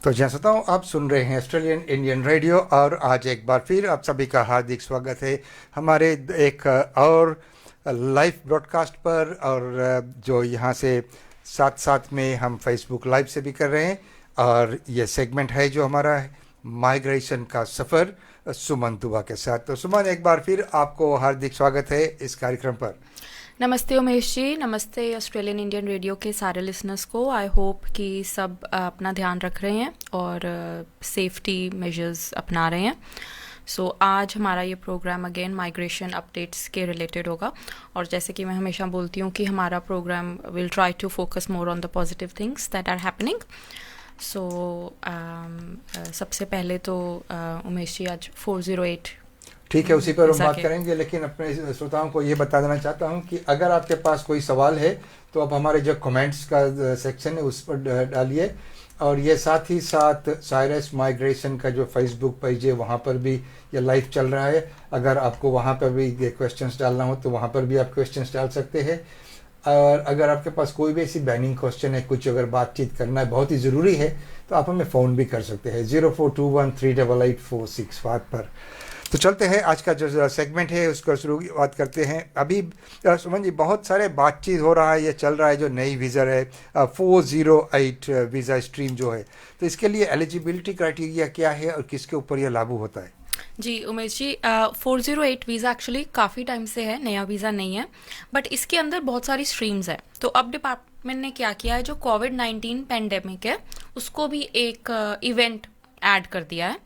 तो जैसा हूँ आप सुन रहे हैं ऑस्ट्रेलियन इंडियन रेडियो और आज एक बार फिर आप सभी का हार्दिक स्वागत है हमारे एक और लाइव ब्रॉडकास्ट पर और जो यहाँ से साथ साथ में हम फेसबुक लाइव से भी कर रहे हैं और ये सेगमेंट है जो हमारा है माइग्रेशन का सफ़र सुमन दुआ के साथ। तो सुमन एक बार फिर आपको हार्दिक स्वागत है इस कार्यक्रम पर। नमस्ते उमेश जी, नमस्ते ऑस्ट्रेलियन इंडियन रेडियो के सारे लिसनर्स को। आई होप कि सब अपना ध्यान रख रहे हैं और सेफ्टी मेजर्स अपना रहे हैं। सो आज हमारा ये प्रोग्राम अगेन माइग्रेशन अपडेट्स के रिलेटेड होगा और जैसे कि मैं हमेशा बोलती हूँ कि हमारा programme will try to focus more on the positive things that are happening. So सबसे पहले तो उमेश जी आज 408 ठीक है, उसी पर हम बात करेंगे, लेकिन अपने श्रोताओं को ये बता देना चाहता हूँ कि अगर आपके पास कोई सवाल है तो आप हमारे जो कमेंट्स का सेक्शन है उस पर डालिए और ये साथ ही साथ साइरस माइग्रेशन का जो फेसबुक पेज है वहाँ पर भी ये लाइव चल रहा है। अगर आपको वहाँ पर भी क्वेश्चंस डालना हो तो वहाँ पर भी आप क्वेश्चंस डाल सकते हैं और अगर आपके पास कोई भी ऐसी बैनिंग क्वेश्चन है, कुछ अगर बातचीत करना है बहुत ही ज़रूरी है तो आप हमें फ़ोन भी कर सकते हैं 0421388465 पर। तो चलते हैं आज का जो सेगमेंट है उसको शुरू बात करते हैं। अभी सुमन जी बहुत सारे बातचीत हो रहा है, ये चल रहा है जो नई वीज़ा है 408 वीज़ा स्ट्रीम जो है, तो इसके लिए एलिजिबिलिटी क्राइटेरिया क्या है और किसके ऊपर यह लागू होता है? जी उमेश जी, 408 वीज़ा एक्चुअली काफ़ी टाइम से है, नया वीज़ा नहीं है, बट इसके अंदर बहुत सारी स्ट्रीम्स है। तो अब डिपार्टमेंट ने क्या किया है, जो कोविड-19 पेंडेमिक है उसको भी एक इवेंट ऐड कर दिया है।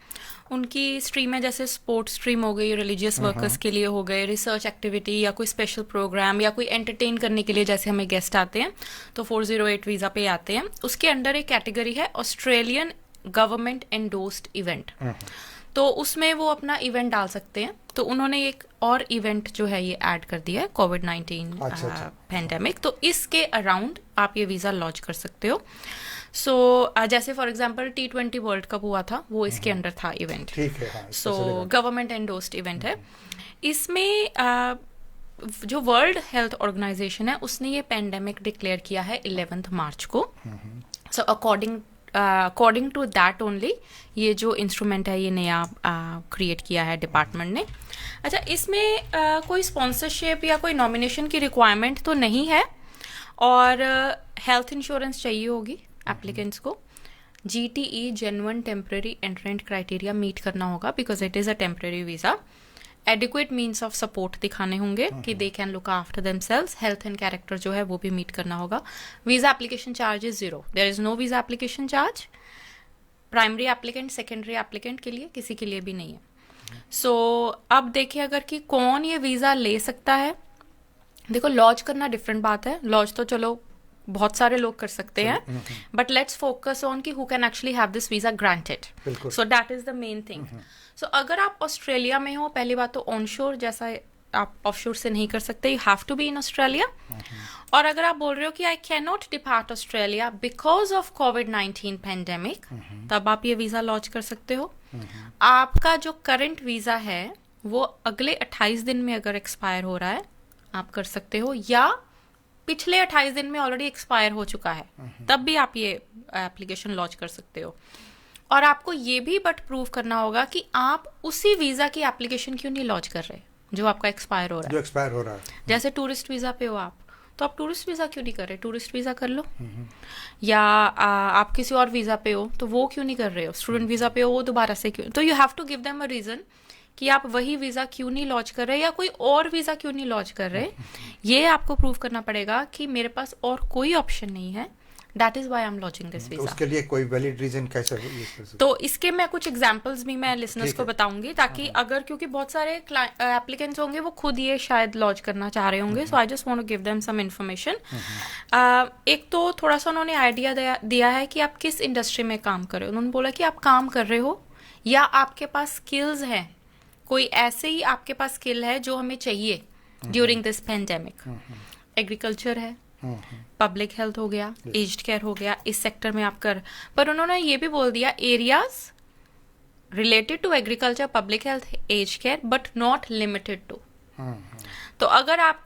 उनकी स्ट्रीम है जैसे स्पोर्ट्स स्ट्रीम हो गई, रिलीजियस वर्कर्स के लिए हो गए, रिसर्च एक्टिविटी या कोई स्पेशल प्रोग्राम या कोई एंटरटेन करने के लिए जैसे हमें गेस्ट आते हैं तो 408 वीज़ा पे आते हैं। उसके अंडर एक कैटेगरी है ऑस्ट्रेलियन गवर्नमेंट एंडोस्ड इवेंट, तो उसमें वो अपना इवेंट डाल सकते हैं। तो उन्होंने एक और इवेंट जो है ये ऐड कर दिया है कोविड-19 पेंडेमिक, तो इसके अराउंड आप ये वीज़ा लॉन्च कर सकते हो। सो जैसे for example T20 world cup हुआ था वो इसके अंडर था इवेंट। ठीक है, हाँ, सो गवर्नमेंट एंडोस्ड इवेंट है। इसमें जो वर्ल्ड हेल्थ ऑर्गेनाइजेशन है उसने ये पेंडेमिक डिक्लेयर किया है 11 मार्च को। So according to that only ये जो इंस्ट्रूमेंट है ये नया क्रिएट किया है डिपार्टमेंट ने। अच्छा, इसमें कोई स्पॉन्सरशिप या कोई नॉमिनेशन की रिक्वायरमेंट तो नहीं है और हेल्थ इंश्योरेंस चाहिए होगी एप्लीकेंट्स को। GTE genuine temporary entrant criteria meet करना होगा because it is a temporary visa. Adequate means of support दिखाने होंगे कि they can look after themselves. Health and character जो है वो भी मीट करना होगा। Visa application charge is 0, there is no visa application charge. Primary applicant secondary applicant के लिए किसी के लिए भी नहीं है। सो अब देखिए अगर कि कौन ये वीज़ा ले सकता है। देखो लॉन्च करना डिफरेंट बात है, लॉन्च तो चलो बहुत सारे लोग कर सकते हैं, बट लेट्स फोकस ऑन कि who can actually have this visa granted. So that is the main thing. So अगर आप ऑस्ट्रेलिया में हो, पहली बात तो ऑनशोर जैसा आप ऑफशोर से नहीं कर सकते, you have to be in Australia. और अगर आप बोल रहे हो कि I can not depart Australia because of कोविड-19 पेंडेमिक, तब आप ये वीज़ा लॉन्च कर सकते हो। आपका जो करंट वीज़ा है वो अगले 28 दिन में अगर एक्सपायर हो रहा है आप कर सकते हो, या पिछले 28 दिन में ऑलरेडी एक्सपायर हो चुका है तब भी आप ये एप्लीकेशन लॉन्च कर सकते हो। और आपको ये भी बट प्रूव करना होगा कि आप उसी वीज़ा की एप्लीकेशन क्यों नहीं लॉन्च कर रहे जो आपका एक्सपायर हो रहा है। जो एक्सपायर हो रहा है, जैसे टूरिस्ट वीज़ा पे हो आप, तो आप टूरिस्ट वीज़ा क्यों नहीं कर रहे, टूरिस्ट वीज़ा कर लो। या आप किसी और वीज़ा पे हो तो वो क्यों नहीं कर रहे हो, स्टूडेंट वीज़ा पे हो वो दोबारा से क्यों। तो you have to give them a reason कि आप वही वीज़ा क्यों नहीं लॉन्च कर रहे या कोई और वीज़ा क्यों नहीं लॉन्च कर रहे। ये आपको प्रूव करना पड़ेगा कि मेरे पास और कोई ऑप्शन नहीं है, that is why I am launching this visa. उसके लिए कोई वैलिड रीजन कैसे यूज कर सकते? तो इसके मैं कुछ एग्जांपल्स भी मैं लिसनर्स को बताऊंगी ताकि अगर, क्योंकि बहुत सारे एप्लीकेंट्स होंगे वो खुद ये शायद लॉन्च करना चाह रहे होंगे, so I just want to give them some information. एक तो थोड़ा सा उन्होंने आइडिया दिया है कि आप किस इंडस्ट्री में काम कर रहे हो। उन्होंने बोला कि आप काम कर रहे हो या आपके पास स्किल्स हैं, कोई ऐसे ही आपके पास स्किल है जो हमें चाहिए ड्यूरिंग दिस पेंडेमिक। एग्रीकल्चर है, पब्लिक हेल्थ हो गया, एज्ड केयर हो गया, इस सेक्टर में आप कर। पर उन्होंने ये भी बोल दिया areas related to agriculture, public health, aged care, but not limited to. तो अगर आप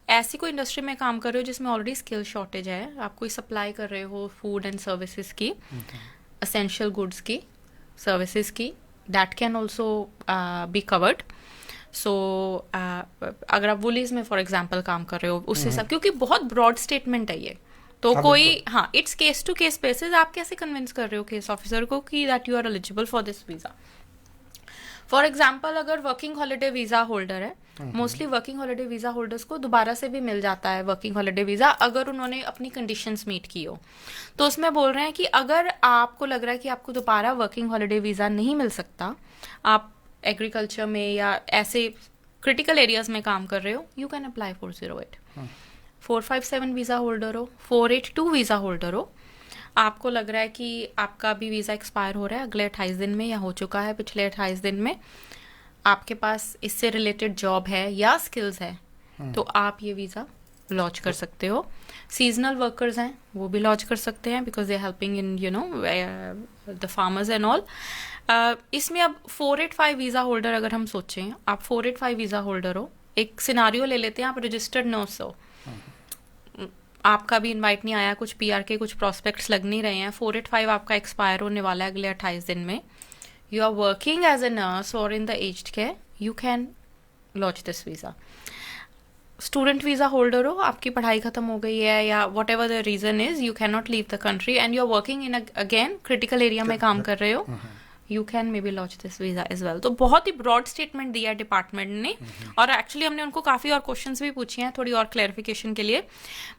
ऐसी कोई इंडस्ट्री में काम कर रहे हो जिसमें ऑलरेडी स्किल शॉर्टेज है, आप कोई सप्लाई कर रहे हो फूड एंड सर्विसेज की, एसेंशियल गुड्स की, सर्विसेज की, that can also be covered. So अगर आप वुलीज में फॉर एग्जांपल काम कर रहे हो उससे सब, क्योंकि बहुत ब्रॉड स्टेटमेंट है ये, तो हाँ, कोई बिल्कुल। हाँ it's case to case basis. आप कैसे कन्विंस कर रहे हो केस ऑफिसर को कि that you are eligible for this visa. For example अगर वर्किंग हॉलीडे वीजा होल्डर है, mostly working holiday visa holders को दोबारा से भी मिल जाता है वर्किंग हॉलीडे वीजा अगर उन्होंने अपनी कंडीशंस मीट की हो. तो उसमें बोल रहे हैं कि अगर आपको लग रहा है कि आपको दोबारा वर्किंग हॉलीडे वीजा नहीं मिल सकता, आप एग्रीकल्चर में या ऐसे क्रिटिकल एरियाज में काम कर रहे हो, you can apply 408. 457 visa holder हो, 482 वीजा होल्डर हो, आपको लग रहा है कि आपका भी वीज़ा एक्सपायर हो रहा है अगले 28 दिन में या हो चुका है पिछले 28 दिन में, आपके पास इससे रिलेटेड जॉब है या स्किल्स है, तो आप ये वीज़ा लॉन्च कर सकते हो. सीजनल वर्कर्स हैं वो भी लॉन्च कर सकते हैं because they are helping in you know the farmers and all. इसमें अब 485 वीज़ा होल्डर अगर हम सोचें, आप 485 वीज़ा होल्डर हो, एक सिनारियो ले लेते हैं, आप रजिस्टर्ड नर्स हो, आपका भी इनवाइट नहीं आया, कुछ पीआर के कुछ प्रोस्पेक्ट्स लग नहीं रहे हैं, 485 आपका एक्सपायर होने वाला है अगले 28 दिन में, you are working as a nurse और in the aged care, you can launch this visa. Student visa holder हो, आपकी पढ़ाई खत्म हो गई है या whatever the reason is, you can not leave the country and you are working in again critical area में काम कर रहे हो, you can maybe launch this visa as well. तो बहुत ही ब्रॉड स्टेटमेंट दिया है डिपार्टमेंट ने, और एक्चुअली हमने उनको काफ़ी और क्वेश्चंस भी पूछे हैं थोड़ी और क्लैरिफिकेशन के लिए,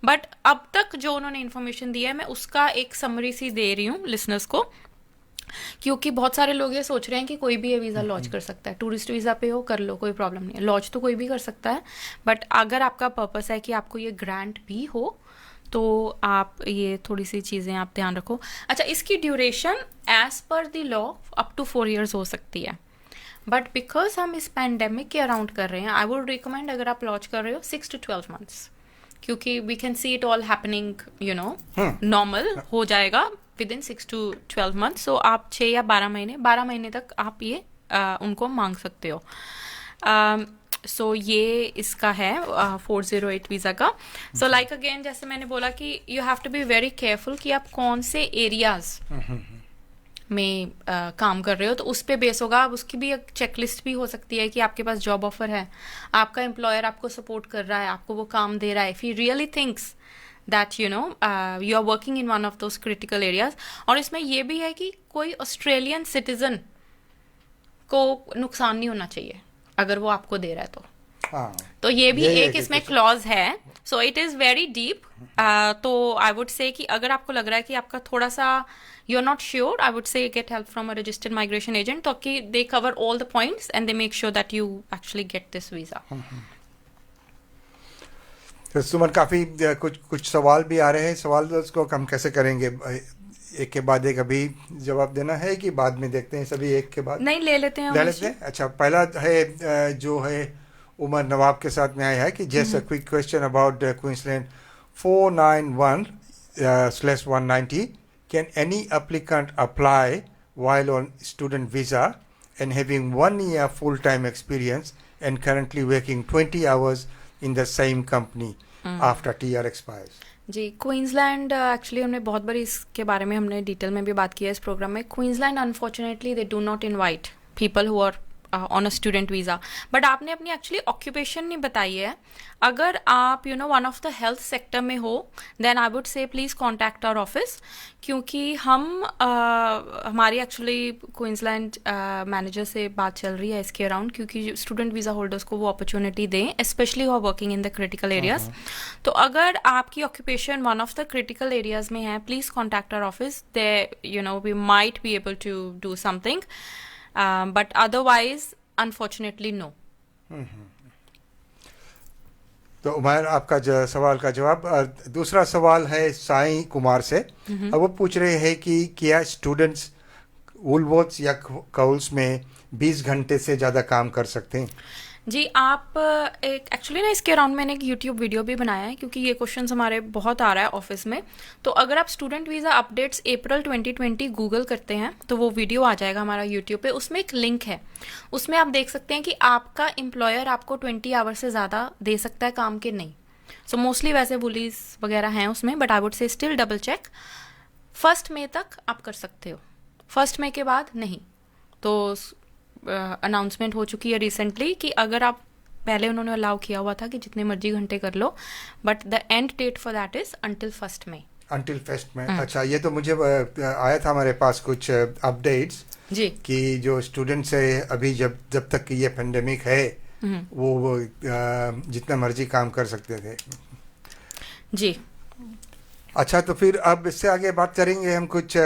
बट अब तक जो उन्होंने इन्फॉर्मेशन दिया है मैं उसका एक समरी सी दे रही हूँ लिसनर्स को, क्योंकि बहुत सारे लोग ये सोच रहे हैं कि कोई भी ये वीज़ा लॉन्च कर सकता है, टूरिस्ट वीज़ा पे हो कर लो, कोई प्रॉब्लम नहीं है, लॉन्च तो कोई भी कर सकता है, बट अगर आपका पर्पस है कि आपको ये ग्रांट भी हो तो आप ये थोड़ी सी चीज़ें आप ध्यान रखो. अच्छा, इसकी duration as per the law up to 4 years हो सकती है, बट बिकॉज हम इस पैंडेमिक के अराउंड कर रहे हैं, आई वुड रिकमेंड अगर आप लॉन्च कर रहे हो 6 to 12 months, क्योंकि we can see it all happening you know, normal हो जाएगा विद इन 6 to 12 months. सो आप 6 या 12 महीने तक आप ये उनको मांग सकते हो. सो ये इसका है 408 वीज़ा का. सो लाइक अगेन जैसे मैंने बोला कि you have to be very careful कि आप कौन से एरियाज में काम कर रहे हो, तो उस पे बेस होगा. अब उसकी भी एक चेकलिस्ट भी हो सकती है कि आपके पास जॉब ऑफर है, आपका एम्प्लॉयर आपको सपोर्ट कर रहा है, आपको वो काम दे रहा है, if he really thinks that you know you are working in one of those critical areas. और इसमें ये भी है कि कोई ऑस्ट्रेलियन सिटीजन को नुकसान नहीं होना चाहिए अगर वो आपको दे रहा है तो. हाँ, तो ये भी एक इसमें क्लॉज है. So it is very deep. तो आई वुड से कि अगर आपको लग रहा है कि आपका थोड़ा सा you are not sure, I would say get help from a registered migration agent, तो कि they cover all the points and they make sure that you actually get this visa. तो सुमन, काफ़ी कुछ सवाल भी आ रहे हैं. सवाल उसको हम कैसे करेंगे, एक के बाद एक अभी जवाब देना है कि बाद में देखते हैं सभी एक के बाद? नहीं, ले लेते हैं. अच्छा, पहला है जो है उमर नवाब के साथ में आया है कि just a quick question about Queensland 491/190. Can any applicant apply while on student visa and having 1 year full-time experience and currently working 20 hours in the same company after TR expires? Ji, Queensland actually हमने बहुत बार इसके बारे में हमने detail में भी बात की है इस प्रोग्राम में. Queensland unfortunately they do not invite people who are on a student visa. But आपने अपनी एक्चुअली ऑक्यूपेशन नहीं बताई है. अगर आप you know one of the health sector में हो then I would say please contact our office, क्योंकि हम हमारी एक्चुअली क्वींसलैंड मैनेजर से बात चल रही है इसके अराउंड, क्योंकि स्टूडेंट वीज़ा होल्डर्स को वो अपॉर्चुनिटी दें, specially who are working in the critical areas. तो अगर आपकी occupation one of the critical areas में है, please contact our office. They you know we might be able to do something, but otherwise unfortunately no. तो उमर, आपका सवाल का जवाब. दूसरा सवाल है साईं कुमार से. अब वो पूछ रहे हैं कि क्या स्टूडेंट्स वुलवर्थ्स या काउल्स में 20 घंटे से ज़्यादा काम कर सकते हैं? जी, आप एक एक्चुअली ना इसके अराउंड मैंने एक यूट्यूब वीडियो भी बनाया है, क्योंकि ये क्वेश्चन हमारे बहुत आ रहा है ऑफिस में. तो अगर आप स्टूडेंट वीज़ा अपडेट्स अप्रैल 2020 गूगल करते हैं तो वो वीडियो आ जाएगा हमारा यूट्यूब पे. उसमें एक लिंक है, उसमें आप देख सकते हैं कि आपका एम्प्लॉयर आपको 20 आवर से ज़्यादा दे सकता है काम के नहीं. सो मोस्टली वैसे बुलीज वगैरह हैं उसमें, but I would say still double check. 1 मई तक आप कर सकते हो, 1 मई के बाद नहीं। तो अनाउंसमेंट हो चुकी है रिसेंटली कि अगर आप, पहले उन्होंने अलाउ किया हुआ था कि जितने मर्जी घंटे कर लो, but the end date for that is until 1 May. Until 1 May, अच्छा। ये तो मुझे आया था हमारे पास कुछ अपडेट्स जी कि जो स्टूडेंट्स है अभी जब तक कि ये पेंडेमिक है वो जितना मर्जी काम कर सकते थे। जी अच्छा, तो फिर अब इससे आगे बात करेंगे हम कुछ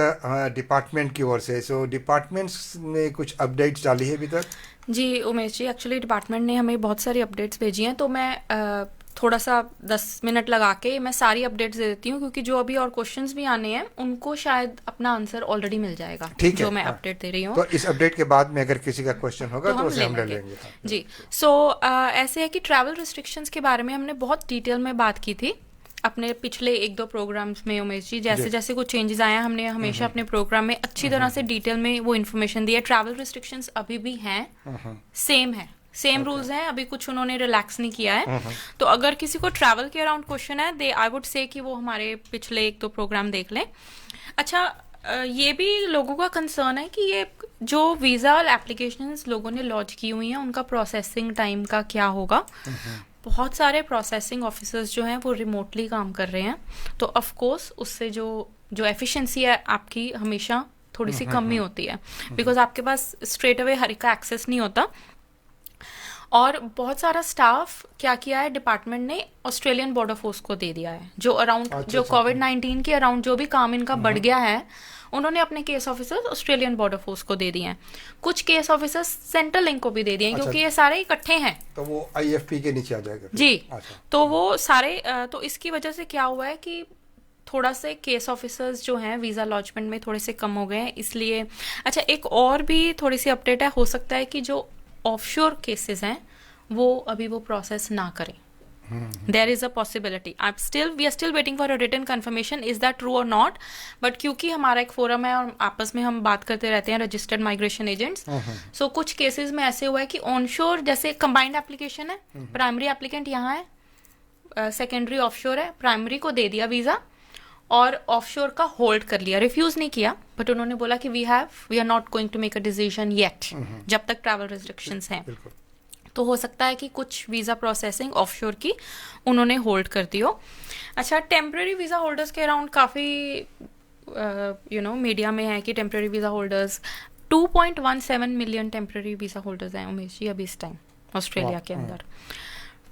डिपार्टमेंट की ओर से। सो डिपार्टमेंट्स ने कुछ अपडेट्स डाली है अभी तक? जी उमेश जी, एक्चुअली डिपार्टमेंट ने हमें बहुत सारी अपडेट्स भेजी हैं, तो मैं थोड़ा सा 10 मिनट लगा के मैं सारी अपडेट्स दे देती हूँ, क्योंकि जो अभी और क्वेश्चंस भी आने हैं उनको शायद अपना आंसर ऑलरेडी मिल जाएगा जो मैं अपडेट दे रही हूँ। तो इस अपडेट के बाद में अगर किसी का क्वेश्चन होगा तो उसे हम ले लेंगे। जी, सो ऐसे है कि ट्रैवल रिस्ट्रिक्शंस के बारे में हमने बहुत डिटेल में बात की थी अपने पिछले 1-2 प्रोग्राम्स में उमेश जी। जैसे जैसे कुछ चेंजेस आए हैं, हमने हमेशा अपने प्रोग्राम में अच्छी तरह से डिटेल में वो इन्फॉर्मेशन दी है। ट्रैवल रिस्ट्रिक्शंस अभी भी हैं, सेम है, सेम रूल्स हैं, अभी कुछ उन्होंने रिलैक्स नहीं किया है। तो अगर किसी को ट्रैवल के अराउंड क्वेश्चन है, आई वुड से कि वो हमारे पिछले 1-2 प्रोग्राम देख लें। अच्छा, ये भी लोगों का कंसर्न है कि ये जो वीज़ा एप्लीकेशंस लोगों ने लॉन्च की हुई हैं उनका प्रोसेसिंग टाइम का क्या होगा। बहुत सारे प्रोसेसिंग ऑफिसर्स जो हैं वो रिमोटली काम कर रहे हैं, तो ऑफ कोर्स उससे जो एफिशिएंसी है आपकी हमेशा थोड़ी सी कमी होती है, बिकॉज आपके पास स्ट्रेट अवे हर एक का एक्सेस नहीं होता। और बहुत सारा स्टाफ क्या किया है डिपार्टमेंट ने, ऑस्ट्रेलियन बॉर्डर फोर्स को दे दिया है। जो अराउंड जो कोविड-19 के अराउंड जो भी काम इनका बढ़ गया है, उन्होंने अपने case officers Australian border force को दे दिए हैं। कुछ केस ऑफिसर्स सेंट्रल लिंक को भी दे दिए हैं, क्योंकि ये सारे इकट्ठे हैं, तो वो IFP के नीचे आ जाएगा जी। तो वो सारे तो इसकी वजह से क्या हुआ है कि थोड़ा से केस ऑफिसर्स जो हैं वीज़ा लॉन्चमेंट में थोड़े से कम हो गए हैं, इसलिए। अच्छा, एक और भी थोड़ी सी अपडेट है, हो सकता है कि जो ऑफशोर केसेस हैं वो अभी वो प्रोसेस ना करें। There is a possibility. We are still waiting for a written confirmation. Is that true or not? But क्योंकि हमारा एक फोरम है और आपस में हम बात करते रहते हैं रजिस्टर्ड माइग्रेशन एजेंट्स, सो कुछ केसेस में ऐसे हुआ है कि ऑनशोर जैसे कंबाइंड एप्लीकेशन है, प्राइमरी एप्लीकेंट यहाँ है, सेकेंडरी ऑफशोर है, प्राइमरी को दे दिया वीजा और ऑफशोर का होल्ड कर लिया, रिफ्यूज नहीं किया, बट उन्होंने बोला कि we are not going to make a decision yet, जब तक ट्रैवल रिस्ट्रिक्शंस हैं। तो हो सकता है कि कुछ वीज़ा प्रोसेसिंग ऑफशोर की उन्होंने होल्ड कर दी हो। अच्छा, टेम्परेरी वीज़ा होल्डर्स के अराउंड काफ़ी मीडिया में है कि temporary visa holders 2.17 million temporary visa holders हैं उमेश जी अभी इस टाइम ऑस्ट्रेलिया के अंदर।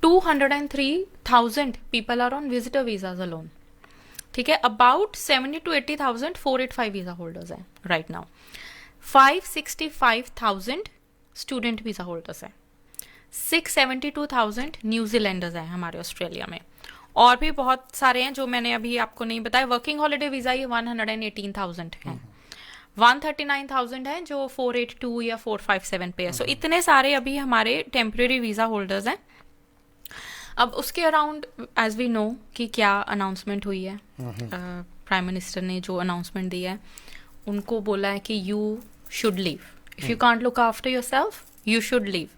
203,000 people are on visitor visas alone, ठीक है। अबाउट 70 to 80,000 485 वीज़ा होल्डर्स हैं right now. 565,000 student visa holders हैं। 672,000 न्यूजीलैंडर्स हैं हमारे ऑस्ट्रेलिया में, और भी बहुत सारे हैं जो मैंने अभी आपको नहीं बताया। वर्किंग हॉलिडे वीज़ा ये 118,000 हैं, 139,000 हैं जो 482 या 457 पे है। सो इतने सारे अभी हमारे टेम्परेरी वीज़ा होल्डर्स हैं। अब उसके अराउंड एज वी नो कि क्या अनाउंसमेंट हुई है, प्राइम मिनिस्टर ने जो अनाउंसमेंट दी है, उनको बोला है कि you should leave, if you can't look after yourself you should leave.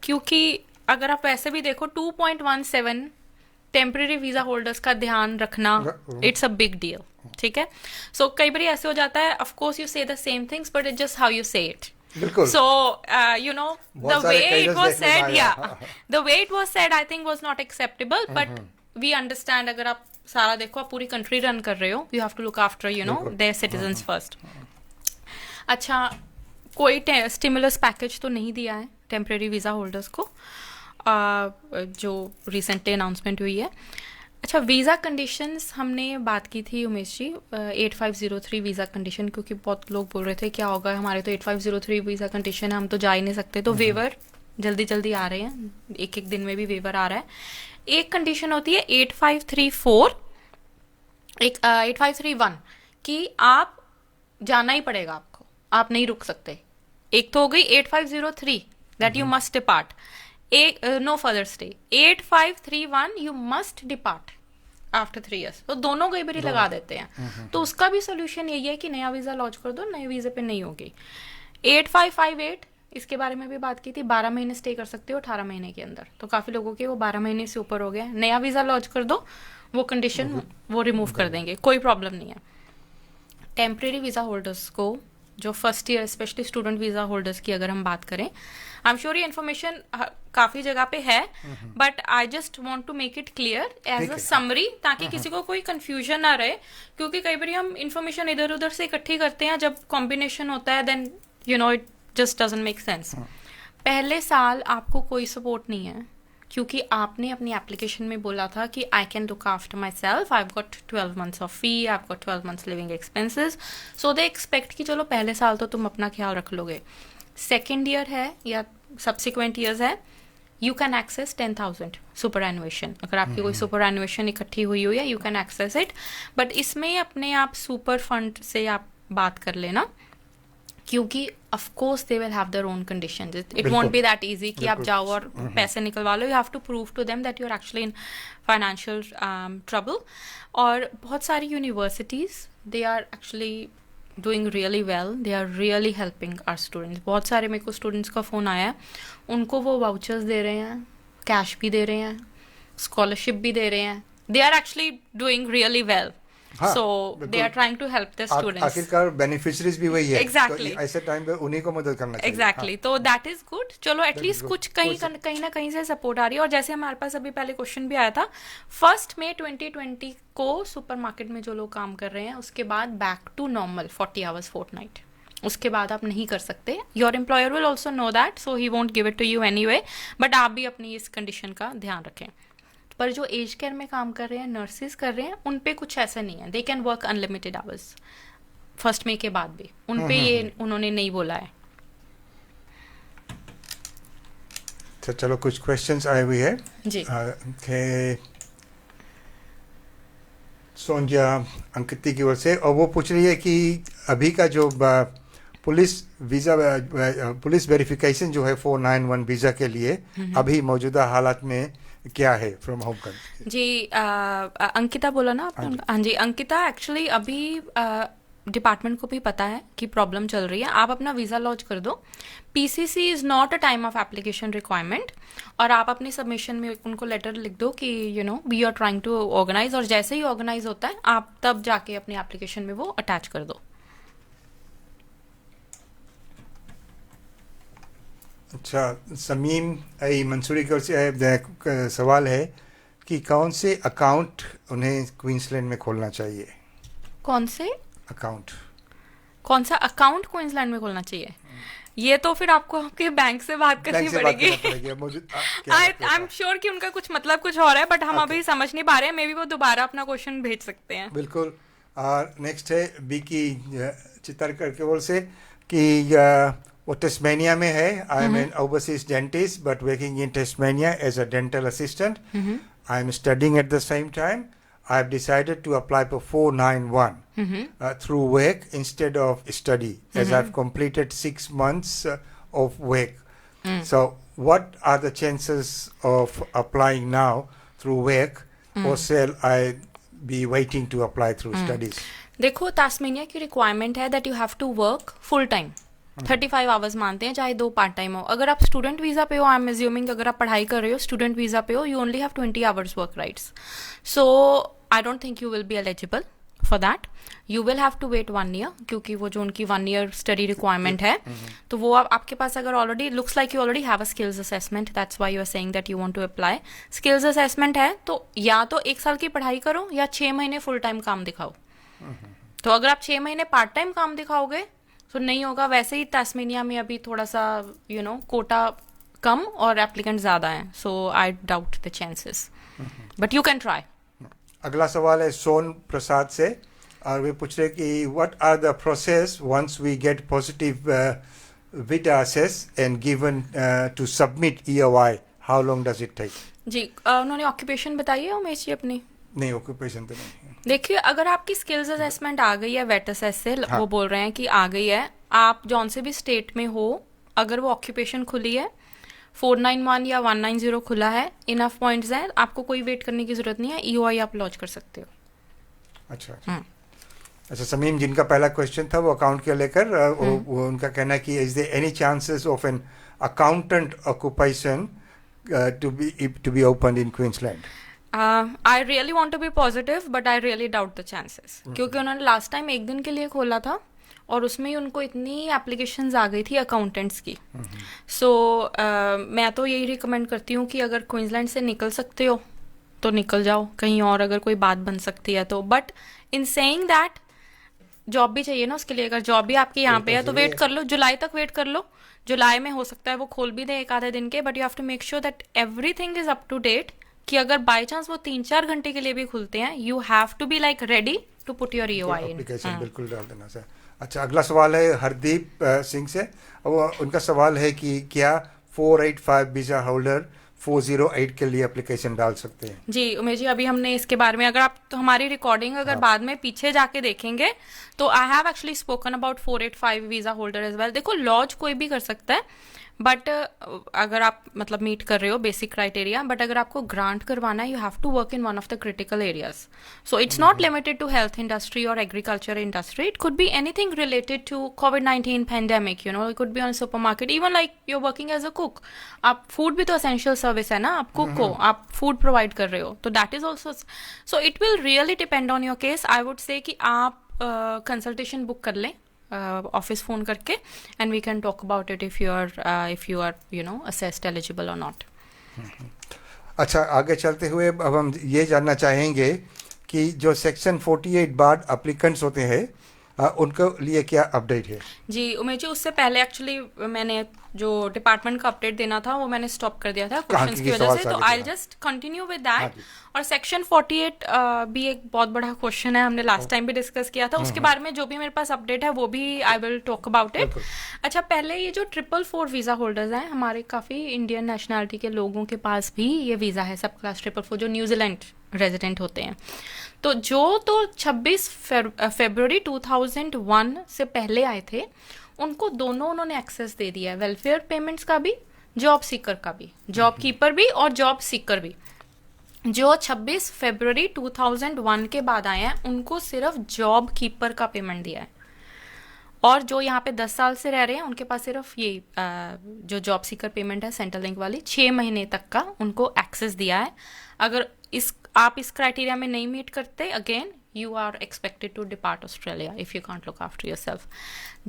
क्योंकि अगर आप वैसे भी देखो 2.17 टेम्परेरी वीजा होल्डर्स का ध्यान रखना, इट्स अ बिग डील, ठीक है। सो कई बार ऐसे हो जाता है, ऑफ कोर्स यू से the same things but it's just how you से it. So the way it was said, the way it was said I think was not acceptable, but we understand अगर आप सारा देखो, आप पूरी country run कर रहे हो, you have to look after their citizens first। अच्छा, कोई स्टिमुलस पैकेज तो नहीं दिया है टेम्परेरी वीज़ा होल्डर्स को, जो रिसेंटली अनाउंसमेंट हुई है। अच्छा, वीज़ा कंडीशंस हमने बात की थी उमेश जी, 8503 वीज़ा कंडीशन, क्योंकि बहुत लोग बोल रहे थे क्या होगा, हमारे तो 8503 वीज़ा कंडीशन है, हम तो जा ही नहीं सकते। तो वेवर जल्दी जल्दी आ रहे हैं, एक एक दिन में भी वेवर आ रहा है। एक कंडीशन होती है 8534, 8531 कि आप जाना ही पड़ेगा आपको, आप नहीं रुक सकते। एक तो हो गई 8503 that you must depart, no further stay. 8531 you must depart after 3 years। तो दोनों कई बार लगा देते हैं, तो उसका भी सोल्यूशन यही है कि नया वीजा लॉन्च कर दो, नए वीजे पे नहीं होगी। 8558 इसके बारे में भी बात की थी, 12 महीने स्टे कर सकते हो 18 महीने के अंदर, तो काफी लोगों के वो 12 महीने से ऊपर हो गया। नया वीजा लॉन्च कर दो, वो कंडीशन वो रिमूव कर देंगे, कोई प्रॉब्लम नहीं है। टेम्परेरी वीज़ा होल्डर्स को, जो first year specially student visa holders की अगर हम बात करें, आई एम श्योर ये इन्फॉर्मेशन काफ़ी जगह पे है, but I just want to make it clear as a summary, ताकि किसी को कोई कंफ्यूजन ना रहे, क्योंकि कई बार हम इन्फॉर्मेशन इधर उधर से इकट्ठी करते हैं, जब कॉम्बिनेशन होता है then you know it just doesn't make sense. पहले साल आपको कोई सपोर्ट नहीं है, क्योंकि आपने अपनी एप्लीकेशन में बोला था कि I can look after my self, I have got 12 months of fee, I have got 12 months living expenses, so they expect कि चलो पहले साल तो तुम अपना ख्याल रख लोगे। सेकेंड ईयर है या सब्सिक्वेंट ईयर्स है, you can access 10,000 superannuation, अगर आपकी कोई सुपर एनुएशन इकट्ठी हुई हो, या you can access it, but इसमें अपने आप सुपर फंड से आप बात कर लेना, क्योंकि of course they will have their own conditions, it won't be that easy कि आप जाओ और पैसे निकलवा लो, you have to prove to them that you are actually in financial trouble. और बहुत सारी universities they are actually doing really well, they are really helping our students. बहुत सारे मेरे को स्टूडेंट्स का फ़ोन आया है, उनको वो वाउचर्स दे रहे हैं, कैश भी दे रहे हैं, स्कॉलरशिप भी दे रहे हैं, they are actually doing really well, so they are trying to help their students। आखिरकार बेनिफिशियरीज भी वही है, exactly। तो ऐसे टाइम पे उन्हीं को मदद करना चाहिए। exactly। तो that is good, चलो एटलीस्ट कुछ कहीं ना कहीं से सपोर्ट आ रही है। और जैसे हमारे पास अभी पहले क्वेश्चन भी आया था, 1 May 2020 को सुपरमार्केट में जो लोग काम कर रहे हैं, उसके बाद back to normal 40 hours fortnight, उसके बाद आप नहीं कर सकते। Your employer will also know that, so he won't give it to you anyway, but आप भी अपनी इस कंडीशन का ध्यान रखें। पर जो एज केयर में काम कर रहे हैं, नर्सेज कर रहे हैं, उन पे कुछ ऐसा नहीं है, they can work unlimited hours 1 May के बाद भी, उन पे ये उन्होंने नहीं बोला है। तो चलो कुछ क्वेश्चंस आए हुए हैं जी। सोनिया अंकिती की ओर से, और वो पूछ रही है कि अभी का जो पुलिस वेरिफिकेशन जो है 491 वीज़ा के लिए अभी मौजूदा हालात में क्या है फ्रॉम होम कंट्री। जी, अंकिता बोला ना आपने? हाँ जी, अंकिता एक्चुअली अभी डिपार्टमेंट को भी पता है कि प्रॉब्लम चल रही है, आप अपना वीज़ा लॉन्च कर दो। PCC is not a time of application requirement, और आप अपनी सबमिशन में उनको लेटर लिख दो कि you know we are trying to organise, और जैसे ही ऑर्गेनाइज होता है आप तब जाके अपनी एप्लीकेशन में वो अटैच कर दो। अच्छा, समीम मंसूरी की ओर से सवाल है कि कौन से अकाउंट उन्हें क्वींसलैंड में खोलना चाहिए? कौन से अकाउंट? कौन सा अकाउंट क्वींसलैंड में खोलना चाहिए? ये तो फिर आपको आपके बैंक से बात करनी पड़ेगी। आई एम श्योर कि उनका कुछ मतलब कुछ और है, बट हम अभी समझ नहीं पा रहे हैं, मे बी वो दोबारा अपना क्वेश्चन भेज सकते हैं। बिल्कुल। और नेक्स्ट है बीकी चित्रकर की ओर से कि वो टेस्मेनिया में है। I am an overseas dentist but working in Tasmania as a dental assistant. I am studying at the same time. I have decided to apply for 491 through work instead of study, as I've completed 6 months of work. So, what are the chances of applying now through work, or shall I be waiting to apply through studies? देखो, तास्मेनिया की requirement है that you have to work full time, 35 hours मानते हैं, चाहे 2 part time हो। अगर आप student visa पे हो, आई एम अज्यूमिंग अगर आप पढ़ाई कर रहे हो स्टूडेंट वीजा पे हो, you only have 20 hours work rights. So I don't think you will be eligible for that. You will have to wait 1 year, क्योंकि वो जो उनकी 1 year स्टडी रिक्वायरमेंट है, तो वो आपके पास अगर already looks like you already have a skills assessment, that's why you are saying that you want to apply. Skills assessment है तो या तो 1 साल की पढ़ाई करो या 6 महीने फुल टाइम काम दिखाओ। तो अगर आप 6 महीने पार्ट टाइम काम दिखाओगे तो नहीं होगा। वैसे ही तास्मेनिया में अभी थोड़ा सा यू नो कोटा कम और एप्लीकेंट ज्यादा हैं, so I doubt the chances, but you can try. अगला सवाल है सोन प्रसाद से, और वे पूछ रहे कि what are the process once we get positive VETASSESS and given to submit EOI, how long does it take? जी, उन्होंने ऑक्यूपेशन बताई है उमेश जी अपनी? नहीं, ऑक्यूपेशन तो नहीं। देखिए, अगर आपकी स्किल्स असेसमेंट आ गई है वेट असेस से, वो बोल रहे हैं कि आ गई है, आप जौन से भी स्टेट में हो, अगर वो ऑक्यूपेशन खुली है, 491 या 190 खुला है, इनफ पॉइंट्स हैं, आपको कोई वेट करने की जरूरत नहीं है, EOI आप लॉन्च कर सकते हो। अच्छा अच्छा, समीम जिनका पहला क्वेश्चन था वो अकाउंट के लेकर, वो उनका कहना है कि is there any chances of an accountant occupation to be open in Queensland? I really want to be positive but I really doubt the chances, क्योंकि उन्होंने लास्ट टाइम एक दिन के लिए खोला था और उसमें ही उनको इतनी एप्लीकेशंस आ गई थी अकाउंटेंट्स की. सो मैं तो यही रिकमेंड करती हूँ कि अगर क्वींसलैंड से निकल सकते हो तो निकल जाओ कहीं और, अगर कोई बात बन सकती है तो. But in saying that job भी चाहिए ना उसके लिए. अगर जॉब भी आपकी यहाँ पे है तो वेट कर लो, जुलाई तक वेट कर लो. जुलाई में हो सकता है वो खोल भी दे एक आधे दिन के, but you have to make sure that everything is up to date, कि अगर बाय चांस वो 3-4 घंटे के लिए भी खुलते हैं, you have to be like ready to put your EOI in. Application बिल्कुल डाल देना सर. अच्छा, अगला सवाल है हरदीप सिंह से. वो उनका सवाल है कि क्या 485 वीजा होल्डर 408 के लिए एप्लीकेशन डाल सकते हैं? जी उमेश जी, अभी हमने इसके बारे में, अगर आप तो हमारी रिकॉर्डिंग अगर बाद में पीछे जाके देखेंगे तो I have actually spoken about 485 visa holder as well. देखो लॉज कोई भी कर सकता है, बट अगर आप मतलब मीट कर रहे हो बेसिक क्राइटेरिया, बट अगर आपको ग्रांट करवाना है you have to work in one of the critical areas. So it's not limited to health industry और agriculture industry, it could be anything related to COVID-19 pandemic, you know, it could be on supermarket, even like you are working as a cook. आप food भी तो essential service है ना, आप cook हो, आप food provide कर रहे हो, तो that is also. So it will really depend on your case. I would say कि आप कंसल्टेशन बुक कर लें ऑफिस फोन करके, and we can talk about it if you are you know assessed eligible और not. अच्छा, आगे चलते हुए अब हम ये जानना चाहेंगे कि जो सेक्शन 48 बाद एप्लीकेंट्स होते हैं उनके लिए क्या अपडेट है? जी उमेश जी, उससे पहले एक्चुअली मैंने जो डिपार्टमेंट का अपडेट देना था वो मैंने स्टॉप कर दिया था क्वेश्चंस की वजह से, तो I just continue with that. और सेक्शन 48 भी एक बहुत बड़ा क्वेश्चन है, हमने लास्ट टाइम भी डिस्कस किया था. उसके बारे में जो भी मेरे पास अपडेट है वो भी I will talk about it. अच्छा, पहले ये जो 444 वीजा होल्डर्स हैं, हमारे काफी इंडियन नेशनलिटी के लोगों के पास भी ये वीजा है, सब क्लास 444, जो न्यूजीलैंड रेजिडेंट होते हैं. तो जो 26 फरवरी 2001 से पहले आए थे उनको दोनों उन्होंने एक्सेस दे दिया है, वेलफेयर पेमेंट्स का भी, जॉब सीकर का भी, जॉब कीपर भी और जॉब सीकर भी. जो 26 फरवरी 2001 के बाद आए हैं उनको सिर्फ जॉब कीपर का पेमेंट दिया है, और जो यहाँ पे 10 साल से रह रहे हैं उनके पास सिर्फ ये जो जॉब सीकर पेमेंट है सेंट्रल लिंक वाली 6 महीने तक का उनको एक्सेस दिया है. अगर आप इस क्राइटेरिया में नहीं मीट करते, again you are expected to depart Australia if you can't look after yourself.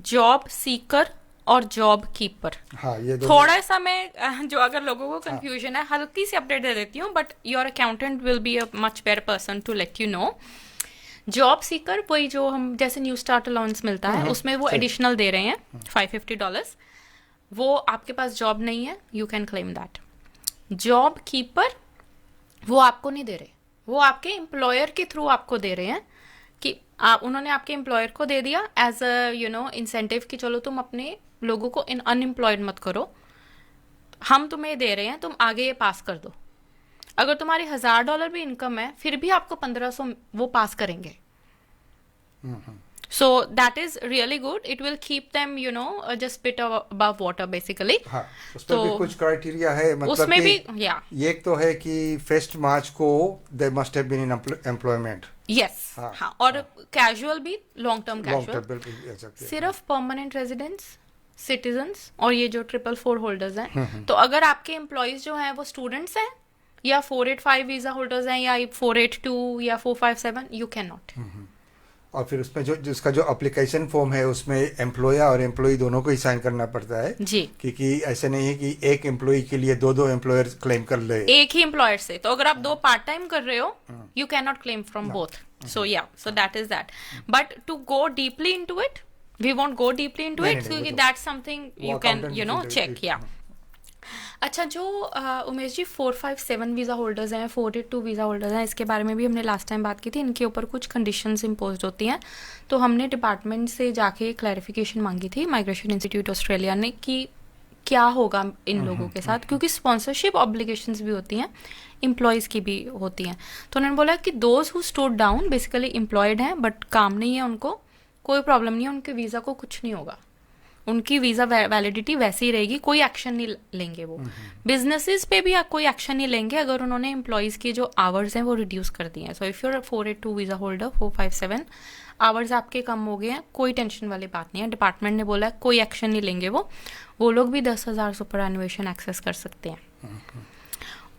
Job seeker और जॉब कीपर, ये थोड़ा सा मैं जो अगर लोगों को कंफ्यूजन है, हल्की सी अपडेट दे देती हूँ, but your accountant will be a much better person to let you know. Job seeker वही जो हम जैसे न्यू स्टार्ट अलाउंस मिलता है उसमें वो एडिशनल दे रहे हैं $550. वो आपके पास जॉब नहीं है, you can claim that. Job keeper वो आपको नहीं दे रहे, वो आपके एम्प्लॉयर के थ्रू आपको दे रहे हैं, कि उन्होंने आपके एम्प्लॉयर को दे दिया as a you know incentive कि चलो तुम अपने लोगों को अनएम्प्लॉयड मत करो, हम तुम्हें दे रहे हैं, तुम आगे ये पास कर दो. अगर तुम्हारी $1000 भी इनकम है फिर भी आपको 1500 वो पास करेंगे. So that is really good. It will keep them, you know, just bit above water basically. हाँ, उसमें भी कुछ क्राइटेरिया है, मतलब उसमें भी ये एक तो है कि 1 मार्च को they must have been in employment. Yes. हाँ, और कैजुअल भी, लॉन्ग टर्म कैजुअल, सिर्फ परमानेंट रेजिडेंट्स, सिटीजन्स और ये जो 444 होल्डर्स हैं. तो अगर आपके एम्प्लॉयज जो हैं वो स्टूडेंट्स हैं या 485 वीजा होल्डर्स हैं या 482 या 457, यू कैन नॉट. और फिर उसमें जो जिसका जो एप्लीकेशन फॉर्म है उसमें एम्प्लॉयर और एम्प्लॉय दोनों को ही साइन करना पड़ता है जी, क्योंकि ऐसे नहीं है कि एक एम्प्लॉय के लिए दो एम्प्लॉयर क्लेम कर ले एक ही एम्प्लॉयर से. तो अगर आप 2 पार्ट टाइम कर रहे हो you can not claim from both. So yeah, so that is that. But to go deeply into it, we won't go deeply into it, क्योंकि that's something you can you know check. Yeah अच्छा, जो Umesh ji 457 visa holders हैं, 482 visa holders हैं, इसके बारे में भी हमने लास्ट टाइम बात की थी. इनके ऊपर कुछ कंडीशंस इम्पोज होती हैं, तो हमने डिपार्टमेंट से जाके क्लैरिफिकेशन मांगी थी माइग्रेशन इंस्टीट्यूट ऑस्ट्रेलिया ने कि क्या होगा इन लोगों के साथ, क्योंकि स्पॉन्सरशिप ऑब्लिगेशंस भी होती हैं, एम्प्लॉयज़ की भी होती हैं. तो उन्होंने बोला कि those who stood down basically employed हैं बट काम नहीं है, उनको कोई प्रॉब्लम नहीं है, उनके वीज़ा को कुछ नहीं होगा, उनकी वीज़ा वैलिडिटी वैसे ही रहेगी, कोई एक्शन नहीं लेंगे वो. बिजनेसेस पे भी कोई एक्शन नहीं लेंगे अगर उन्होंने एम्प्लॉयज़ की जो आवर्स हैं वो रिड्यूस कर दिए हैं. So if your 482 visa holder, 457 hours आपके कम हो गए हैं, कोई टेंशन वाली बात नहीं है. डिपार्टमेंट ने बोला है कोई एक्शन नहीं लेंगे वो लोग भी 10,000 सुपर एनुएशन एक्सेस कर सकते हैं.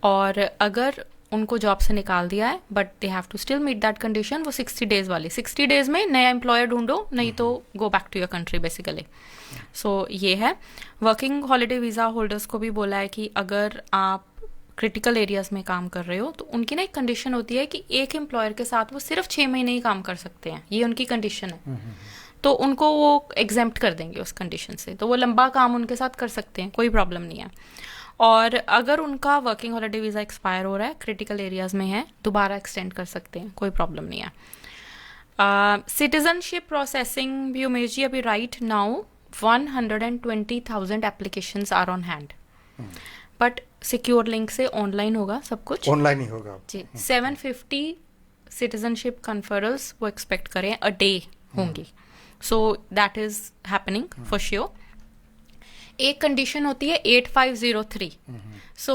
और अगर उनको जॉब से निकाल दिया है, but they have to still meet that condition. वो 60 डेज वाली, 60 डेज में नया एम्प्लॉयर ढूंढो, नहीं तो go back to your country basically. So ये है। वर्किंग हॉलीडे वीज़ा होल्डर्स को भी बोला है कि अगर आप क्रिटिकल एरियाज में काम कर रहे हो तो उनकी ना एक कंडीशन होती है कि एक एम्प्लॉयर के साथ वो सिर्फ 6 महीने ही काम कर सकते हैं, ये उनकी कंडीशन है। तो उनको वो एग्जेम्प्ट कर देंगे उस कंडीशन से, तो वो लंबा काम उनके साथ कर सकते हैं, कोई प्रॉब्लम नहीं है। और अगर उनका वर्किंग हॉलीडे वीज़ा एक्सपायर हो रहा है, क्रिटिकल एरियाज में है, दोबारा एक्सटेंड कर सकते हैं, कोई प्रॉब्लम नहीं है। सिटीजनशिप प्रोसेसिंग भी उमेश जी, अभी right now 120,000 applications are on hand, but secure link से ऑनलाइन होगा सब कुछ, ऑनलाइन ही होगा जी। 750 सिटीजनशिप कन्फरल्स वो एक्सपेक्ट करें अ डे होंगी, so that is happening for sure. एक कंडीशन होती है 8503, so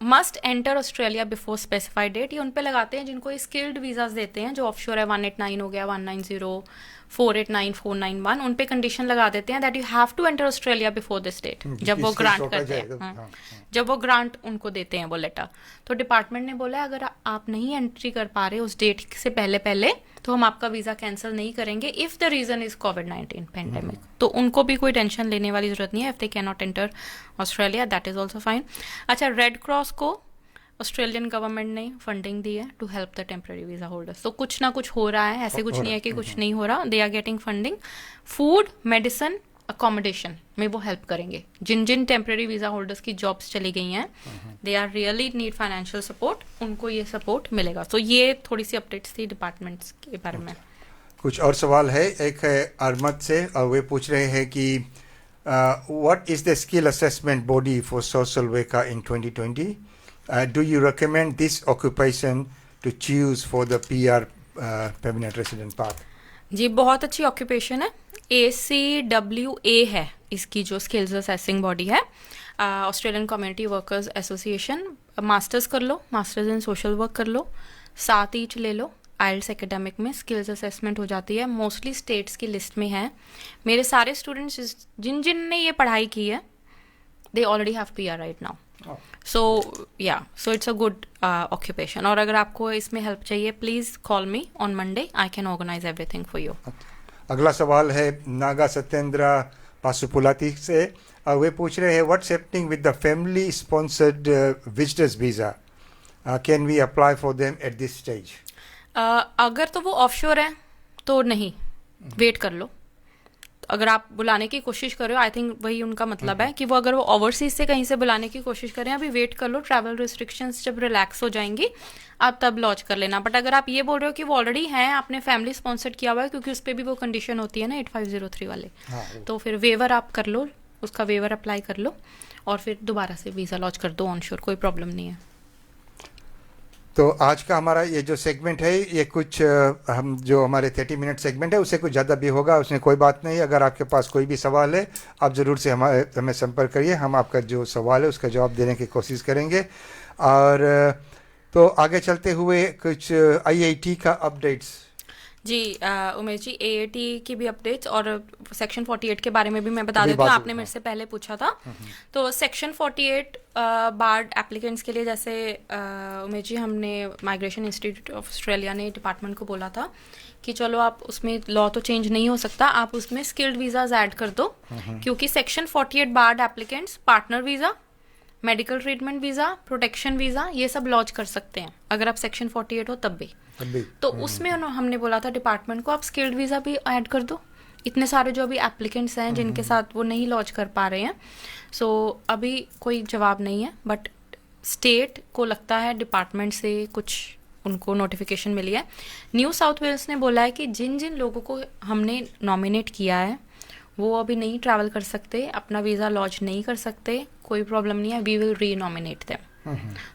must enter Australia before specified date. ये उन पे लगाते हैं जिनको स्किल्ड वीजाज देते हैं, जो ऑफशोर है, 189 हो गया, 190, 489, 491, उन पे कंडीशन लगा देते हैं that you have to enter Australia before this date, जब वो ग्रांट करते हैं, जब वो ग्रांट उनको देते हैं वो लेटर। तो डिपार्टमेंट ने बोला अगर आप नहीं एंट्री कर पा रहे उस डेट से पहले तो हम आपका वीजा कैंसिल नहीं करेंगे इफ द रीजन इज कोविड-19 पेंडेमिक। तो उनको भी कोई टेंशन लेने वाली जरूरत नहीं है। If they can not enter Australia that is also fine. अच्छा, रेड क्रॉस को ऑस्ट्रेलियन गवर्नमेंट ने फंडिंग दी है to help the temporary visa holders. तो कुछ ना कुछ हो रहा है, ऐसे कुछ नहीं है कि कुछ नहीं हो रहा। They are getting funding. Food, medicine, accommodation में वो हेल्प करेंगे। जिन जिन टेम्पररी वीजा होल्डर्स की जॉब्स चली गई हैं, they are really need financial support, उनको ये सपोर्ट मिलेगा। तो ये थोड़ी सी अपडेट्स थी डिपार्टमेंट्स के बारे में। कुछ और सवाल है, एक है अरमद से, और वे पूछ रहे हैं कि what is the skill assessment body for social worker in 2020? Do you recommend this occupation to choose for the PR permanent resident path? जी, बहुत अच्छी ऑक्यूपेशन है। ACWA है इसकी जो स्किल्स असेसिंग बॉडी है, Australian community workers association. Masters कर लो, मास्टर्स इन सोशल वर्क कर लो, 7 ईच ले लो, IELTS एकेडमिक में स्किल्स असेसमेंट हो जाती है। मोस्टली स्टेट्स की लिस्ट में है। मेरे सारे स्टूडेंट्स जिन जिन ने ये पढ़ाई की है, they already have PR right now. So yeah, so it's a good occupation. और अगर आपको इसमें हेल्प चाहिए, please call me on Monday, I can organise everything for you. अगला सवाल है नागा सत्येंद्र पासुपुलाती से। वे पूछ रहे हैं what's happening with the family sponsored visitors visa, can we apply for them at this stage? अगर तो वो ऑफशोर है तो नहीं, वेट कर लो। अगर आप बुलाने की कोशिश कर रहे हो, आई थिंक वही उनका मतलब है कि वो अगर वो ओवरसीज से कहीं से बुलाने की कोशिश करें, अभी वेट कर लो। ट्रैवल रिस्ट्रिक्शंस जब रिलैक्स हो जाएंगी आप तब लॉन्च कर लेना। बट अगर आप ये बोल रहे हो कि वो ऑलरेडी हैं, आपने फैमिली स्पॉन्सर्ड किया हुआ है, क्योंकि उस पर भी वो कंडीशन होती है ना 8503 वाले, तो फिर वेवर आप कर लो, उसका वेवर अप्लाई कर लो और फिर दोबारा से वीज़ा लॉन्च कर दो ऑनशोर, कोई प्रॉब्लम नहीं है। तो आज का हमारा ये जो सेगमेंट है, ये कुछ हम जो हमारे 30 मिनट सेगमेंट है उससे कुछ ज़्यादा भी होगा, उसमें कोई बात नहीं। अगर आपके पास कोई भी सवाल है, आप ज़रूर से हमें संपर्क करिए, हम आपका जो सवाल है उसका जवाब देने की कोशिश करेंगे। और तो आगे चलते हुए कुछ IIT का अपडेट्स। जी उमेश जी, AAT की भी अपडेट्स और सेक्शन 48 के बारे में भी मैं बता देती हूँ, आपने मेरे से पहले पूछा था। तो सेक्शन 48 बार्ड एप्लीकेंट्स के लिए, जैसे उमेश जी, हमने माइग्रेशन इंस्टीट्यूट ऑफ ऑस्ट्रेलिया ने डिपार्टमेंट को बोला था कि चलो आप उसमें लॉ तो चेंज नहीं हो सकता, आप उसमें स्किल्ड वीज़ाज ऐड कर दो, क्योंकि सेक्शन 48 बार्ड applicants partner visa, medical treatment visa, protection visa, ये सब लॉन्च कर सकते हैं अगर आप सेक्शन 48 हो तब भी। तो उसमें हमने बोला था डिपार्टमेंट को, आप स्किल्ड वीज़ा भी ऐड कर दो। इतने सारे जो अभी एप्लीकेंट्स हैं जिनके साथ वो नहीं लॉन्च कर पा रहे हैं, सो अभी कोई जवाब नहीं है। बट स्टेट को लगता है डिपार्टमेंट से कुछ उनको नोटिफिकेशन मिली है। न्यू साउथ वेल्स ने बोला है कि जिन जिन लोगों को हमने नॉमिनेट किया है वो अभी नहीं ट्रैवल कर सकते, अपना वीज़ा लॉन्च नहीं कर सकते, कोई प्रॉब्लम नहीं है, वी विल री नॉमिनेट देम।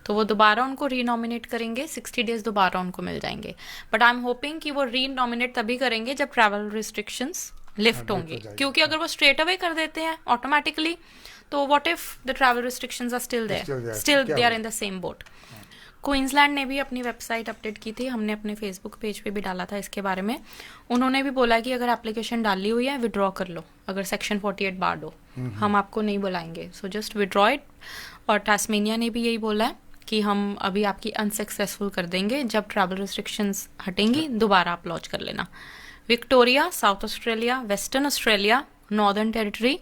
तो वो दोबारा उनको री नॉमिनेट करेंगे, 60 डेज दोबारा उनको मिल जाएंगे। बट आई एम होपिंग कि वो री नॉमिनेट तभी करेंगे जब ट्रैवल रिस्ट्रिक्शंस लिफ्ट होंगे, क्योंकि अगर वो स्ट्रेट अवे कर देते हैं ऑटोमेटिकली, तो what if the travel restrictions are still there, still they are in the same boat. Queensland ने भी अपनी वेबसाइट अपडेट की थी, हमने अपने फेसबुक पेज पे भी डाला था इसके बारे में। उन्होंने भी बोला कि अगर एप्लीकेशन डाली हुई है विड्रॉ कर लो, अगर सेक्शन 48 बार्ड हो, हम आपको नहीं बुलाएंगे, सो जस्ट विड्रॉ इट। और टास्मेनिया ने भी यही बोला है कि हम अभी आपकी अनसक्सेसफुल कर देंगे, जब ट्रैवल रिस्ट्रिक्शंस हटेंगी दोबारा आप लॉन्च कर लेना। Victoria, south Australia, western Australia, Northern territory,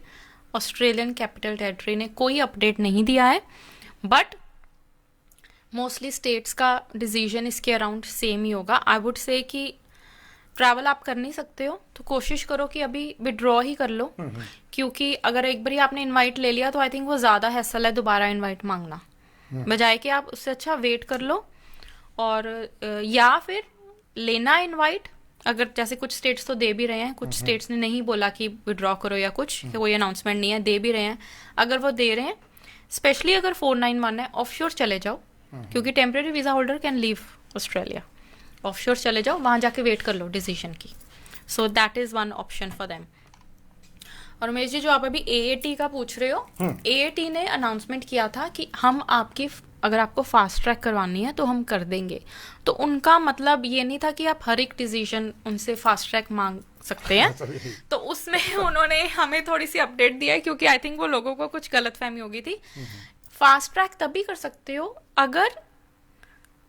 Australian capital territory ने कोई अपडेट नहीं दिया है, बट मोस्टली स्टेट्स का डिसीजन इसके अराउंड सेम ही होगा। आई वुड से कि ट्रैवल आप कर नहीं सकते हो तो कोशिश करो कि अभी विड्रॉ ही कर लो, क्योंकि अगर एक बार आपने इनवाइट ले लिया तो आई थिंक वो ज़्यादा हैसल है दोबारा इनवाइट मांगना, बजाय कि आप उससे अच्छा वेट कर लो। और या फिर लेना इनवाइट, अगर जैसे कुछ स्टेट्स तो दे भी रहे हैं, कुछ स्टेट्स ने नहीं बोला कि विड्रॉ करो या कुछ, कोई अनाउंसमेंट नहीं है, दे भी रहे हैं। अगर वो दे रहे हैं, स्पेशली अगर 491 है, ऑफशोर चले जाओ, क्योंकि temporary visa holder can leave Australia. Offshore चले जाओ, वहां जाके वेट कर लो डिसीजन की। सो that is one option for them. और उमेश जी, जो आप अभी AAT का पूछ रहे हो, AAT ने अनाउंसमेंट किया था कि हम आपकी, अगर आपको फास्ट ट्रैक करवानी है तो हम कर देंगे। तो उनका मतलब ये नहीं था कि आप हर एक डिसीजन उनसे फास्ट ट्रैक मांग सकते हैं। तो उसमें उन्होंने हमें थोड़ी सी अपडेट दिया है, क्योंकि आई थिंक वो लोगों को कुछ गलतफहमी हो गई थी। फास्ट ट्रैक तभी कर सकते हो अगर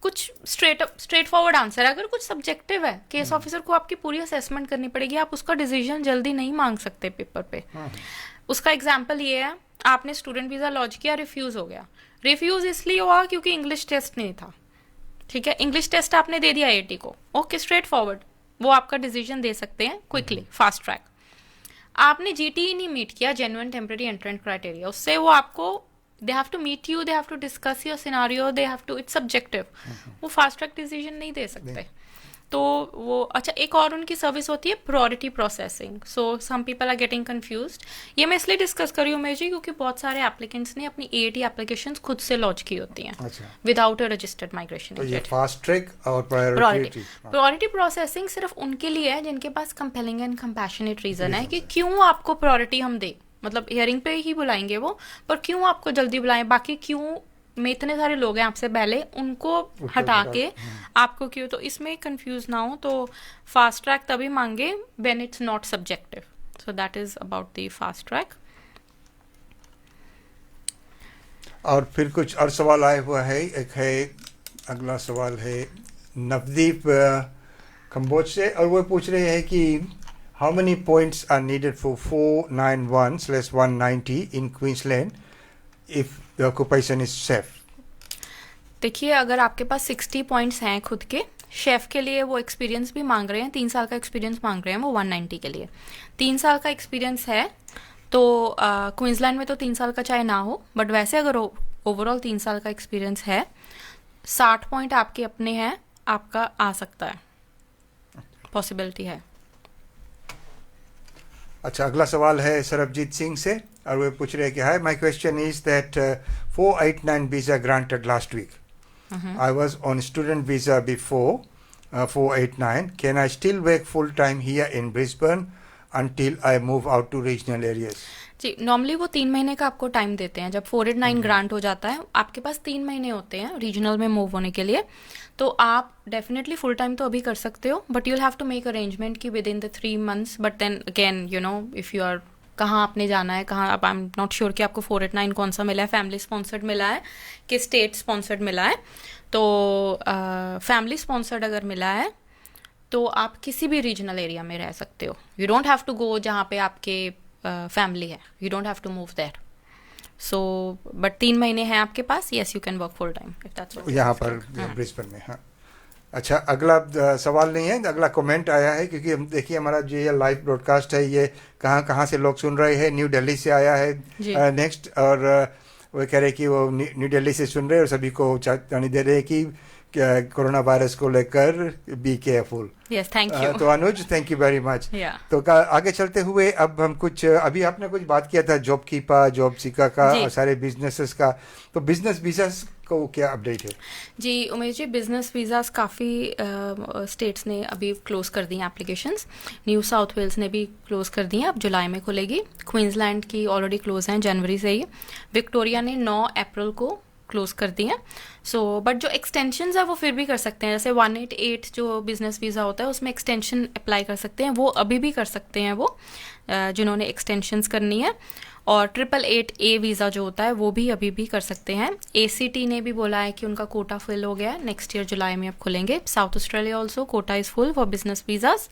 कुछ स्ट्रेट फॉरवर्ड आंसर है। अगर कुछ सब्जेक्टिव है, केस ऑफिसर को आपकी पूरी असेसमेंट करनी पड़ेगी, आप उसका डिसीजन जल्दी नहीं मांग सकते पेपर पे। उसका एग्जाम्पल ये है, आपने स्टूडेंट वीजा लॉन्च किया, रिफ्यूज हो गया। रिफ्यूज इसलिए हुआ क्योंकि इंग्लिश टेस्ट नहीं था, ठीक है। इंग्लिश टेस्ट आपने दे दिया AAT को, ओके, स्ट्रेट फॉरवर्ड, वो आपका डिसीजन दे सकते हैं क्विकली, फास्ट ट्रैक। आपने GTE नहीं मीट किया, जेन्युइन टेम्परेरी एंट्रेंट क्राइटेरिया, उससे वो आपको, they have to meet you, they have to discuss your scenario, they have to, it's subjective, वो फास्ट ट्रैक डिसीजन नहीं दे सकते। तो वो, अच्छा, एक और उनकी सर्विस होती है priority processing. So some people are getting confused. ये मैं इसलिए डिस्कस कर रही हूँ मेजी, क्योंकि बहुत सारे एप्लीकेंट्स ने अपनी AAT एप्लीकेशंस खुद से लॉन्च की होती हैं without a registered migration agent. Fast track और प्रायोरिटी प्रोसेसिंग सिर्फ उनके लिए है जिनके पास कंपेलिंग एंड कंपैशनेट रीजन है कि क्यों आपको प्रायोरिटी हम दे, मतलब हियरिंग पे ही बुलाएंगे वो, पर क्यों आपको जल्दी बुलाएं, बाकी क्यों में इतने सारे लोग हैं आपसे पहले, उनको हटा के आपको क्यों। तो इसमें कंफ्यूज ना हो, तो फास्ट ट्रैक तभी मांगे when it's not subjective. So that is about the fast track. और फिर कुछ और सवाल आए हुआ है। एक है, अगला सवाल है नवदीप कंबोज से, और वो पूछ रहे हैं कि how many points are needed for 491/190 in Queensland if the occupation is safe? देखिए, अगर आपके पास 60 पॉइंट्स हैं खुद के, शेफ के लिए वो एक्सपीरियंस भी मांग रहे हैं, 3 साल का एक्सपीरियंस मांग रहे हैं वो 190 के लिए। 3 साल का एक्सपीरियंस है तो क्वींसलैंड में तो 3 साल का चाहे ना हो, बट वैसे अगर ओवरऑल 3 साल का एक्सपीरियंस है, 60 पॉइंट आपके अपने हैं, आपका आ सकता है, पॉसिबिलिटी है। अच्छा, अगला सवाल है सरबजीत सिंह से, और वो पूछ रहे हैं कि hi, my question is that 489 visa granted last week. I was on student visa before 489। Can I still work full time here in Brisbane until I move out to regional areas? जी, normally वो 3 महीने का आपको time देते हैं। जब 489 grant हो जाता है, आपके पास 3 महीने होते हैं रीजनल में मूव होने के लिए, तो आप डेफिनेटली फुल टाइम तो अभी कर सकते हो, but you will have to make arrangement कि within the 3 months। But then again, you know, if you are, कहाँ आपने जाना है, कहाँ, अब आई एम नॉट श्योर कि आपको 489 कौन सा मिला है, फैमिली स्पॉन्सर्ड मिला है कि स्टेट स्पॉन्सर्ड मिला है। तो फैमिली स्पॉन्सर्ड अगर मिला है तो आप किसी भी रीजनल एरिया में रह सकते हो। You don't have to go जहाँ पे आपके फैमिली है, you don't have to move there. So but 3 महीने हैं आपके पास, yes, you can work full time if that's यहाँ पर ब्रिस्बेन में। हाँ, अच्छा, अगला सवाल नहीं है, अगला कमेंट आया है, क्योंकि हम देखिए हमारा जो ये लाइव ब्रॉडकास्ट है, ये कहाँ कहाँ से लोग सुन रहे हैं। न्यू दिल्ली से आया है नेक्स्ट, और वो कह रहे हैं कि वो न्यू दिल्ली से सुन रहे हैं और सभी को चेतावनी दे रहे हैं कि कोरोना वायरस को लेकर be careful. Yes, thank you. तो अनुज, थैंक यू वेरी मच। तो आगे चलते हुए अब हम कुछ, अभी आपने कुछ बात किया था जॉब कीपर, जॉब सीकर का और सारे बिजनेसेस का, तो बिजनेस वीजास को क्या अपडेट है? जी उमेश जी, बिजनेस वीजास काफ़ी स्टेट्स ने अभी क्लोज कर दी हैं एप्लीकेशंस। न्यू साउथ वेल्स ने भी क्लोज कर दी हैं, अब जुलाई में खुलेगी। क्वींसलैंड की ऑलरेडी क्लोज हैं जनवरी से ही। विक्टोरिया ने 9 अप्रैल को क्लोज कर दी हैं। सो बट जो एक्सटेंशन है वो फिर भी कर सकते हैं, जैसे 188 जो बिजनेस वीज़ा होता है उसमें एक्सटेंशन अप्लाई कर सकते हैं, वो अभी भी कर सकते हैं वो जिन्होंने एक्सटेंशंस करनी है। और 888A वीज़ा जो होता है वो भी अभी भी कर सकते हैं। ACT ने भी बोला है कि उनका कोटा फिल हो गया है, नेक्स्ट ईयर जुलाई में अब खुलेंगे। South Australia also quota is full for business visas,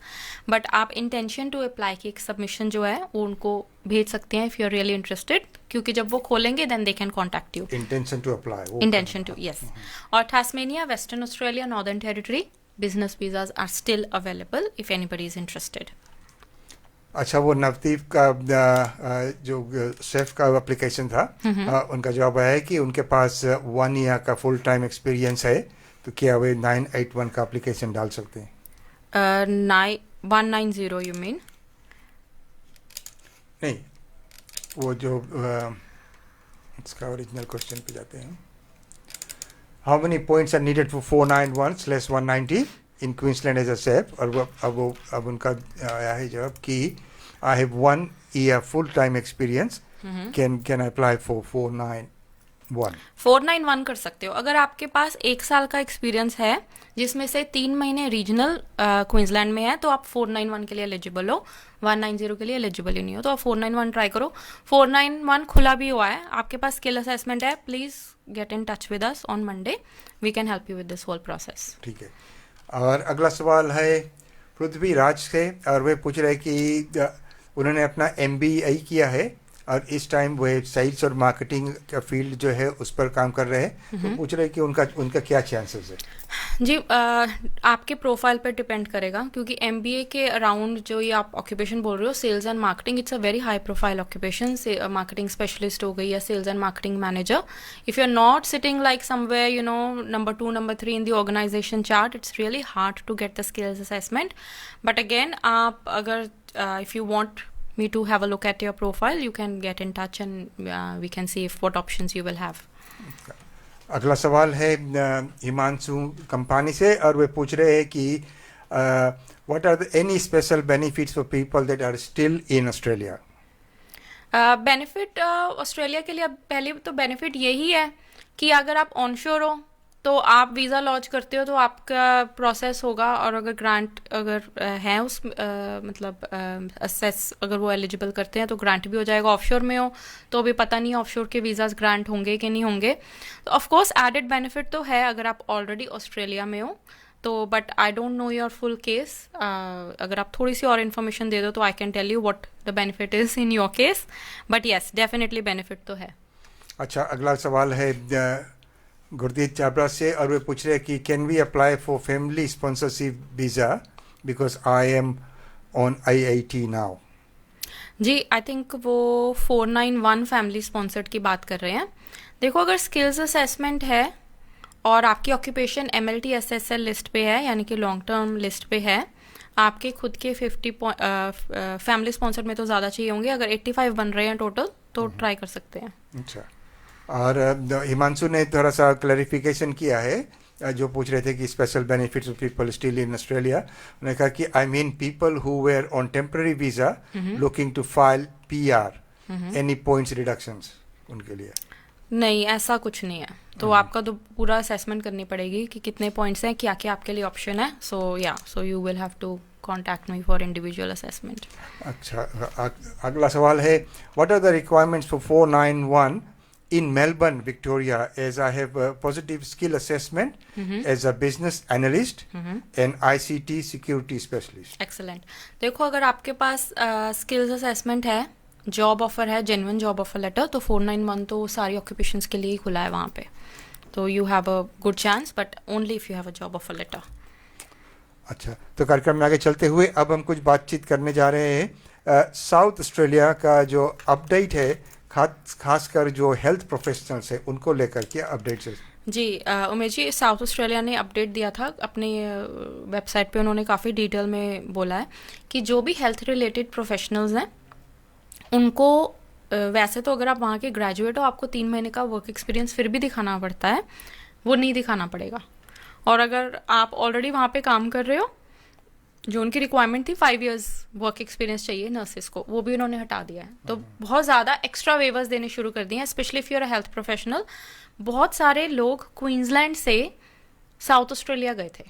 but आप इंटेंशन टू अप्लाई की एक सबमिशन जो है वो उनको भेज सकते हैं if you are really interested, क्योंकि जब वो खोलेंगे then they can contact you. Intention to apply, intention to, yes. और Tasmania, Western Australia, Northern Territory, business visas are still available if anybody is interested. अच्छा, वो नवदीप का जो शेफ का एप्लीकेशन था, उनका जवाब आया है कि उनके पास 1 ईयर का फुल टाइम एक्सपीरियंस है, तो क्या वे 981 का एप्लीकेशन डाल सकते हैं? 190 यू मीन? नहीं, वो जो इसका ओरिजिनल क्वेश्चन पे जाते हैं, how many points are needed for 491/190 in Queensland as a chef, और अब उनका आया है जवाब कि I have 1 year full time experience, can I apply for 491 कर सकते हो। अगर आपके पास 1 साल का एक्सपीरियंस है जिसमें से 3 महीने रीजनल क्वींसलैंड में है, तो आप 491 के लिए एलिजिबल हो। 190 के लिए एलिजिबल ही नहीं हो, तो आप 491 ट्राई करो। 491 खुला भी हुआ है, आपके पास स्किल असेसमेंट है, please get in touch with us on Monday, we can help you with this whole process. ठीक है। और अगला सवाल है पृथ्वी राज से, और वे पूछ रहे कि उन्होंने अपना MBA किया है और इस टाइम वो सेल्स और मार्केटिंग का फील्ड जो है उस पर काम कर रहे हैं, तो पूछ रहे हैं कि उनका क्या चांसेस है? जी, आपके प्रोफाइल पर डिपेंड करेगा, क्योंकि MBA के अराउंड जो ये आप ऑक्यूपेशन बोल रहे हो, sales and marketing, it's a very high profile occupation. Marketing specialist हो गई या sales and marketing manager. If you are not sitting like somewhere you know number 2 number 3 in the organisation chart, it's really hard to get the skills assessment. But again, आप अगर if you want me to have a look at your profile, you can get in touch and we can see if what options you will have. अगला सवाल है Himanshu company से, और वे पूछ रहे हैं कि what are any special benefits for people that are still in Australia? Benefit Australia के लिए अब पहले तो बेनिफिट यही है कि अगर आप ऑनशोर हो तो आप वीज़ा लॉन्च करते हो तो आपका प्रोसेस होगा, और अगर ग्रांट अगर है उस मतलब असेस अगर वो एलिजिबल करते हैं तो ग्रांट भी हो जाएगा। ऑफशोर में हो तो अभी पता नहीं ऑफशोर के वीज़ाज ग्रांट होंगे कि नहीं होंगे। तो ऑफकोर्स एडेड बेनिफिट तो है अगर आप ऑलरेडी ऑस्ट्रेलिया में हो तो, but I don't know your full case. अगर आप थोड़ी सी और इन्फॉर्मेशन दे दो तो I can tell you what the benefit is in your case, but yes definitely benefit तो है। अच्छा, अगला सवाल है गुरदीप चाबरा से, और वे पूछ रहे हैं कि can we apply for family sponsorship visa because I am on IIT now? जी, आई थिंक वो 491 फैमिली स्पॉन्सर्ड की बात कर रहे हैं। देखो, अगर स्किल्स असेसमेंट है और आपकी ऑक्यूपेशन MLT SSL लिस्ट पे है, यानी कि लॉन्ग टर्म लिस्ट पे है, आपके खुद के 50 फैमिली स्पॉन्सर्ड में तो ज़्यादा चाहिए होंगे। अगर 85 बन रहे हैं टोटल तो ट्राई कर सकते हैं। अच्छा, और हिमांशु ने थोड़ा सा क्लैरिफिकेशन किया है, जो पूछ रहे थे कि special benefits of people still in Australia. उन्होंने कहा कि I mean people who were on temporary visa looking to file PR, any points reductions उनके लिए? नहीं, ऐसा कुछ नहीं है। तो आपका तो पूरा असेसमेंट करनी पड़ेगी कि कितने पॉइंट्स हैं, क्या क्या आपके लिए ऑप्शन है। So you will have to contact me for individual assessment. अच्छा, अगला सवाल है what are the requirements for 491 in Melbourne, Victoria, as I have a positive skill assessment as a business analyst and ICT security specialist. Excellent. देखो, अगर आपके पास skills assessment है, job offer है, genuine job offer letter, तो 491 तो सारी occupations के लिए ही खुला है वहाँ पे। तो you have a good chance, but only if you have a job offer letter. अच्छा, तो कार्यक्रम में आगे चलते हुए अब हम कुछ बातचीत करने जा रहे हैं साउथ ऑस्ट्रेलिया का जो अपडेट है, खासकर जो हेल्थ प्रोफेशनल्स है उनको लेकर के अपडेट्स है। जी, उमेश जी, साउथ ऑस्ट्रेलिया ने अपडेट दिया था अपने वेबसाइट पे। उन्होंने काफ़ी डिटेल में बोला है कि जो भी हेल्थ रिलेटेड प्रोफेशनल्स हैं उनको वैसे तो अगर आप वहाँ के ग्रेजुएट हो, आपको 3 महीने का वर्क एक्सपीरियंस फिर भी दिखाना पड़ता है, वो नहीं दिखाना पड़ेगा। और अगर आप ऑलरेडी वहाँ पे काम कर रहे हो, जो उनकी रिक्वायरमेंट थी 5 इयर्स वर्क एक्सपीरियंस चाहिए नर्सेस को, वो भी उन्होंने हटा दिया है। तो बहुत ज़्यादा एक्स्ट्रा वेवर्स देने शुरू कर दिए हैं, specially if you are a health professional. बहुत सारे लोग क्वींसलैंड से साउथ ऑस्ट्रेलिया गए थे,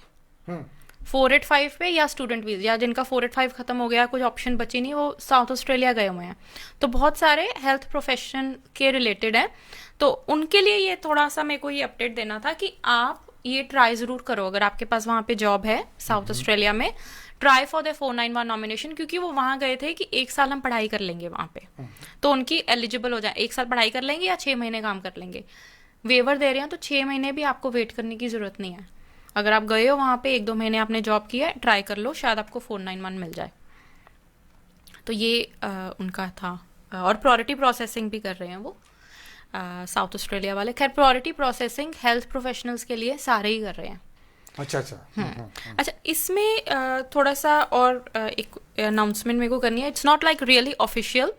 485 पे या स्टूडेंट वीजा, या जिनका 485 खत्म हो गया, कुछ ऑप्शन बची नहीं, वो साउथ ऑस्ट्रेलिया गए हुए हैं। तो बहुत सारे हेल्थ प्रोफेशन के रिलेटेड हैं, तो उनके लिए ये थोड़ा सा मेरे को ये अपडेट देना था कि आप ये ट्राई जरूर करो, अगर आपके पास वहाँ पे जॉब है साउथ ऑस्ट्रेलिया में, ट्राई फॉर द 491 नॉमिनेशन, क्योंकि वो वहाँ गए थे कि 1 साल हम पढ़ाई कर लेंगे वहाँ पे, तो उनकी एलिजिबल हो जाए, 1 साल पढ़ाई कर लेंगे या 6 महीने काम कर लेंगे। वेवर दे रहे हैं तो 6 महीने भी आपको वेट करने की जरूरत नहीं है। अगर आप गए हो वहाँ पे 1-2 महीने आपने जॉब किया है, ट्राई कर लो, शायद आपको 491 मिल जाए। तो ये उनका था। और प्रायोरिटी प्रोसेसिंग भी कर रहे हैं वो साउथ ऑस्ट्रेलिया वाले। खैर प्रायोरिटी प्रोसेसिंग हेल्थ प्रोफेशनल्स के लिए सारे ही कर रहे हैं। अच्छा। अच्छा, इसमें थोड़ा सा और एक अनाउंसमेंट मेरे को करनी है। It's not like really official,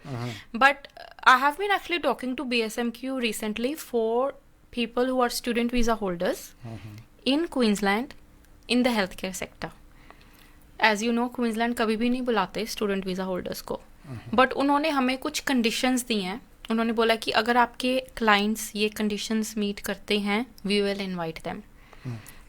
but I have been actually talking to BSMQ recently for people who are student visa holders in Queensland in the health care sector. As you know, Queensland कभी भी नहीं बुलाते student visa holders को, but उन्होंने हमें कुछ conditions दी हैं। उन्होंने बोला कि अगर आपके क्लाइंट्स ये कंडीशंस मीट करते हैं, वी विल इनवाइट देम।